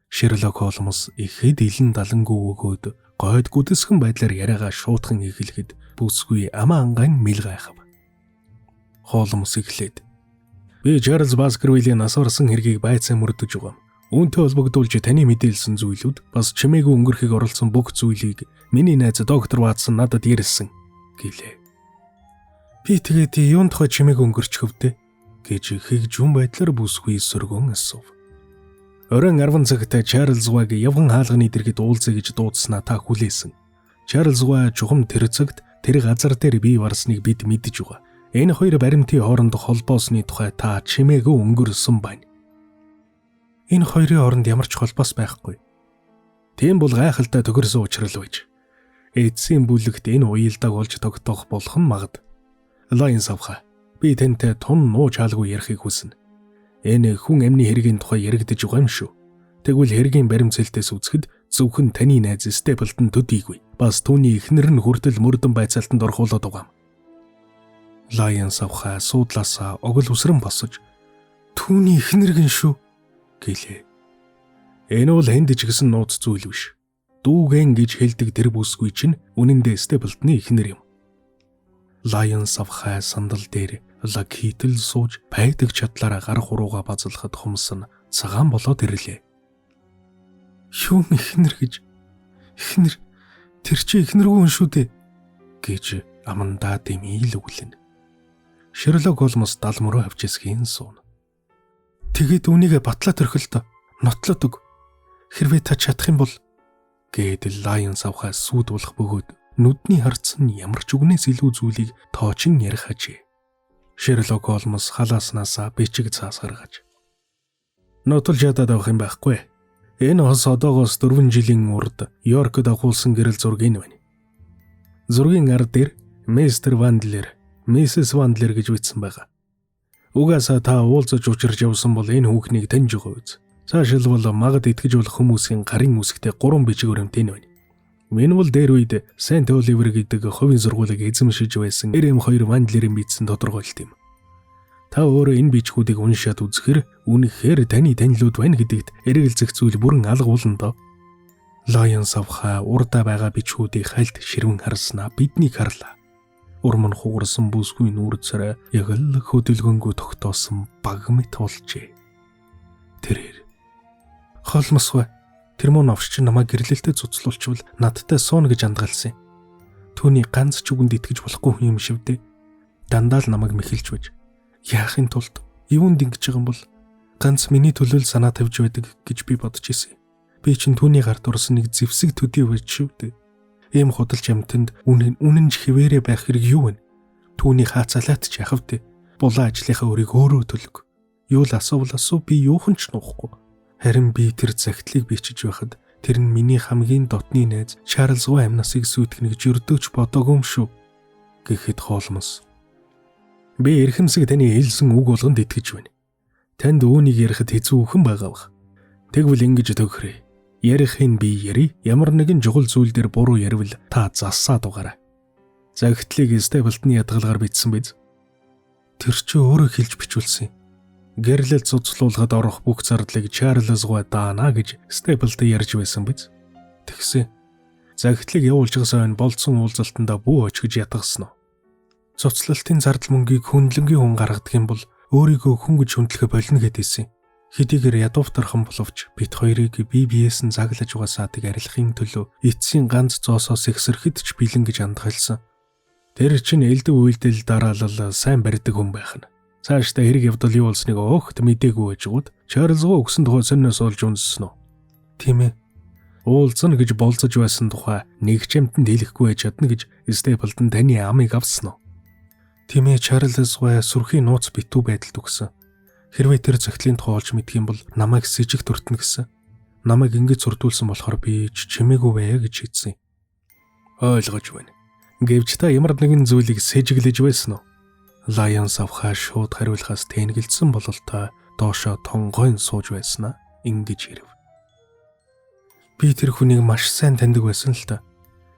Шерлок Холмс ихэд илэн далангуу өгөөд гойд гүдэсгэн байдлаар яриагаа шуутхан эхлэхэд бүсгүй амаа ангайн мэл гайхав. Холмс эхлээд би Чарльз Баскервиллийн нас орсон хэргийг байцаа мөрдөж байгаа. Үүнтэй холбогдуулж таны мэдээлсэн зүйлүүд бас чимээгүй өнгөрөхийг оролцсон бүх зүйлийг миний найз доктор Ватсон надад ярьсан гэлээ. Би тэгээд юун тухай чимээгүй өнгөрчихвдээ гэж хэгжүүн байдлаар бүсгүй сөргөн асуув. Орон 10 цагт Чарльз Гуайг явган хаалганы дэргэд уулзъя гэж дуудснаа та хүлээсэн. Чарльз Гуай чухам тэр цагт тэр газар дээр бий барсныг бид мэдэж байгаа. Энэ хоёр баримтын хоорондох холбоосны тухай та чимээгүй өнгөрсөн байна. Энэ хоёрын хооронд ямар ч холбоос байхгүй. Тийм бол гайхалтай төгөрсөн учрал байж. Эцсийн бүлэгт энэ уялдааг олж тогтоох болох нь магад. Лайонс авха. Би тэнтэй тун нууж хаалгүй ярихыг хүснэ. Энэ хүн амны хэргийн тухай яригдж байгаа юм шүү. Тэгвэл хэргийн баримтцэлтээс үзэхэд зөвхөн таны найз Степлтон төдийгүй. Бас түүний эхнэр нь хүртэл мөрдөн байцаалтанд орхуулаад байгаа юм. Лайонс авха суудлаасаа огл үсрэн босож түүний эхнэр гин шүү гэлээ. Энэ бол хэнд ч гэсэн нууц зүйл биш. Дүүгэн гэж хэлдэг тэр бүсгүй чинь үнэндээ Степлтоны эхнэр юм. Лайонс авха сандал дээр лаг хийтэл сууж пайдаг чадлаараа гар хурууга базлахад хумсан цагаан болоод ирлээ. Юу ихнэр гэж. Ихнэр тэр чи ихнэргүй хүн шүү дээ гэж амандаа дэмийл өглөн. Шерлок Холмс дал мөрөө авчисхийн суун. Тэгээд үүнийгээ батлаа төрхөлтө нотлоод өг. Хэрвээ та чадах юм бол гээд Лайон савхаа сүйд болох бөгөөд нүдний харцсан ямар ч үгнээс илүү зүйлийг тоочин ярих ажээ. Шерлок Холмс халааснасаа бичиг цаас гаргаж. Нотолж ядаад авах юм байхгүй. Энэ хос одоогоос 4 жилийн урд Йоркд агуулсан гэрэл зураг энэ байна. Зургийн ар дээр Мистер Вандлер, Миссис Вандлер гэж бичсэн байгаа. Угаасаа та уулзаж учирч явсан бол энэ хүүхнийг таньж байгаа биз. Цаашилбал магад итгэж болох хүмүүсийн гарын үсгтээ 3 бичиг өрөмт энэ байна. Минь бол дээр үед Сент Оливер гэдэг хувийн сургуулийг эзэмшиж байсан RM2 Вандлерийн бичсэн тодорхойлт юм. Та өөрөө энэ бичгүүдийг уншаад үзэхэр үнэхээр таны танилуд байна гэдэгт эргэлзэх зүйл бүрэн алгуулна доо. Лайон савхаа урдаа байгаа бичгүүдийг хальт ширвэн харснаа биднийг харлаа. Урам нь хугарсан бүсгүй нүүрцээр яг л хөдөлгөөнгөө тогтоосон баг мэт болжээ. Тэрээр Холмсгүй тэр мөн овч намайг гэрлэлтэд цуцлуулчвал надтай сууна гэж андгаалсан. Түүний ганц ч үгэнд итгэж болохгүй хүн юм шивдэ. Дандаа л намайг мэхэлж бэж. Яахын тулд юунд ингэж байгаа юм бол ганц миний төлөө санаа тавьж байдаг гэж би бодож ирсэн. Би чинь түүний гарт урсан нэг зэвсэг төдий байж шүү дээ. Ийм худалч амтанд үнэн хിവэрэ байх хэрэг юу вэ? Түүний хаацалаат ч яхав дээ. Булаа ажлынхаа өрийг өөрөө төлөг. Юу л асуу би юухан ч нуухгүй. Харин би тэр загтлыг бичиж байхад тэр нь миний хамгийн дотны найз Чарлз Гой амнасыг сүйтгэнэ гэж өрдөөч бодоогүй юм шүү. Гэхэд Холмс би эрхэмсэг таны хэлсэн үг болгонд итгэж байна. Танд үүнийг ярихад хэцүү өхөн байгаа бах. Тэгвэл ингэж төгхрээ. Ярихын би яри, ямар нэгэн чухал зүйл дээр буруу ярил та зассаа дугаарай. Загтлыг Степлтны ядгалгаар бичсэн биз? Тэр чи өөрөө хэлж бичүүлсэн. Гэрлэл цуцлуулахад орох бүх зардлыг Чарлз Гой даана гэж Степлт ярьж байсан биз? Тэгсэн. Загтлыг явуулж гасан болцсон уулзалтанда бүү очгож ятгасан нь. Цуцлалтын зардал мөнгийг хүндлэнгийн хүн гаргадаг юм бол өөрийгөө хүн гэж хүндлэхэ болно гэдээсэн. Хэдийгээр ядууфтархан боловч бит хоёрыг BBS нь заглаж угаасаадаг арилахын төлөө эцсийн ганц зоосоос ихсэрхэд ч бэлэн гэж андгаалсан. Тэр чинь элдв үйлдэл дараалал сайн барьдаг хүн байх нь. Цаашдаа хэрэг явдал юу болсныг өөхт мэдээгүй байжгууд Чарлз Гой өгсөн тухай сонноос олж үнссэн үү? Тийм ээ. Уулзна гэж болцож байсан тухай нэг ч амтанд хэлэхгүй байж чадна гэж Степлтон таны амыг авсан уу? Тийм ээ, Чарлз Гой сүрхийн нууц битүү байдалд өгсөн. Хэрвээ тэр загтлын тухай олж мэдх юм бол намайг сэжиг төртнө гэсэн. Намайг ингэж зурдуулсан болохоор би чимээгүй байя гэж хэлсэн. Ойлгож байна. Гэвч та ямар нэгэн зүйлийг сэжиглэж байсан уу? Лайон савхаа шууд хариулахаас тэнэгэлсэн бол та доошоо тонгойн сууж байснаа ингэж ирэв. Би тэр хүнийг маш сайн таньдаг байсан л та.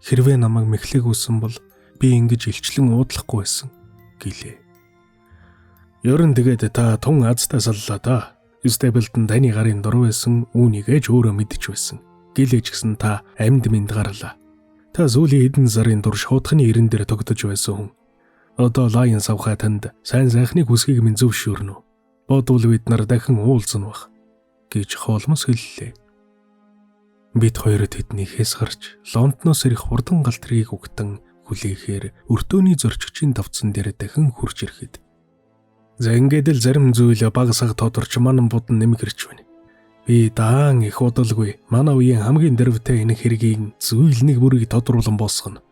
Хэрвээ намайг мэхлээгүйсэн бол би ингэж илчлэн уудлахгүй байсан гэлээ. Ерөн тэгээд та тун азтай саллаа да. Степлтон таны гарын дор байсан үүнийг ээж өөрөө мэдэж байсан. Гэлээж гисэн та амьд мэд гарлаа. Та сүүлийн хэдэн сарын турш хутганы ирэн дээр тогтож байсан хүн. Одоо Лайон савхаа танд сайн сайхныг хүсгийг минь зөвшөөрнө. Бодвол бид нар дахин уулзна бах гэж Холмс хэллээ. Бид хоёроо тэднийхээс гарч Лондоноос ирэх хурдан галтрыг угтан хүлээхээр өртөөний зорчигчийн давцсан дээр дахин хурж ирэхэд за ингээд л зарим зүйл багасаа тодорч манан будан нэмгэрч байна. Би даан их удалгүй манай үеийн хамгийн дэрвтэй энэ хэргийг зүйл нэг бүрийг тодруулан босгоно.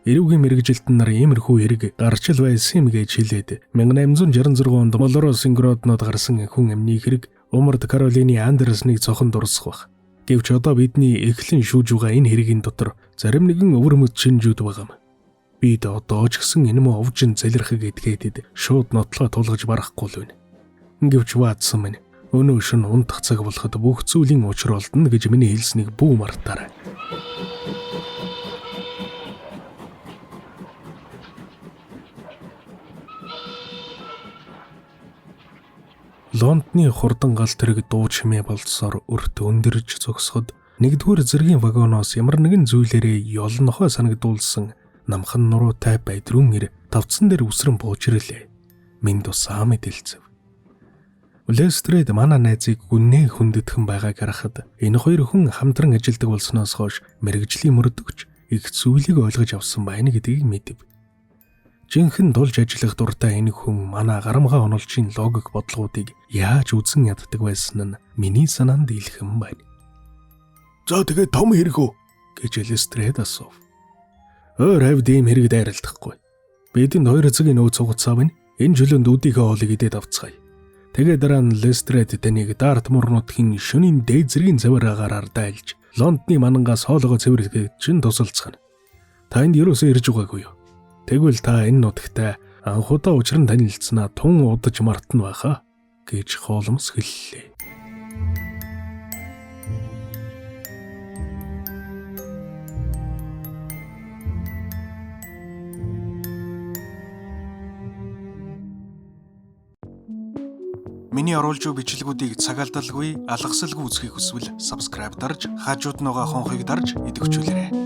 Эрүүгийн мэрэгжилтэн нар иймэрхүү хэрэг гарч л байсан юм гэж хэлээд 1866 онд Молорос Сингроднод гарсан хүн амны хэрэг Умард Каролины Андерсныг цохон дурсах бах. Гэвч одоо бидний эхлэн шүүж байгаа энэ хэргийн дотор зарим нэгэн өвөрмөц шинжүүд байгаа юм. Бид одоо ч гэсэн энэ мө овжин залрахыг эдгээдэд шууд нотлоо тулгаж барахгүй л байна. Гэвч Ватсон минь өнөө шин унтах цаг болоход бүх зүйлийн учир олдно гэж миний хэлснийг бүү мартаарай. Лондоны хурдан гал тэрэг дуу чимээ болсоор өрт өндөрж зогсоход нэгдүгээр зэргийн вагоноос ямар нэгэн зүйлээрээ ёлнохоо санагдуулсан намхан нуруутай байдрун ир тавцсан дээр үсрэн бууж ирлээ. Минь тусаа мэдэлцэв. Лестрейд манай найзыг үнэн хүндэтгэн байгааг харахад энэ хоёр хүн хамтран ажилладаг болсноос хойш мэрэгжлийн мөрдөгч их зүйлийг ойлгож авсан байна гэдгийг мэдэв. Жинхэнэ дулж ажиллах дуртай энэ хүн манай гарамгаа онулчийн логик бодлогуудыг яаж үзэн яддаг байсан нь миний санаанд илхэн байна. За тэгээд том хэрэг үү гэж Лестрейд асуув. Өөр хавьд ийм хэрэг дайралтахгүй. Бидэнд 2 цагийн нөөц хугацаа байна. Энэ жилөнд үдийнхээ хоолыг идээд авцгаая. Тэгээд дараа нь Лестрейд таныг Дартмур нутгийн шөнийн дээд зэргийн цавар агаараар дайлж Лондоны манангаас хоолойгоо цэвэрлэхэд чинь тусалцгаана. Та энд юусоо ирж байгаагүй юу? Тэгвэл та энэ нутагтай анхудаа учран танилцсанаа тун удаж мартна байхаа гэж Холмс хэллээ. Миний оруулж буй бичлэгүүдийг цагаалдалгүй, алгасалгүй үзхийг хүсвэл subscribe дарж, хажууд байгаа хонхыг дарж идэвхжүүлээрэй.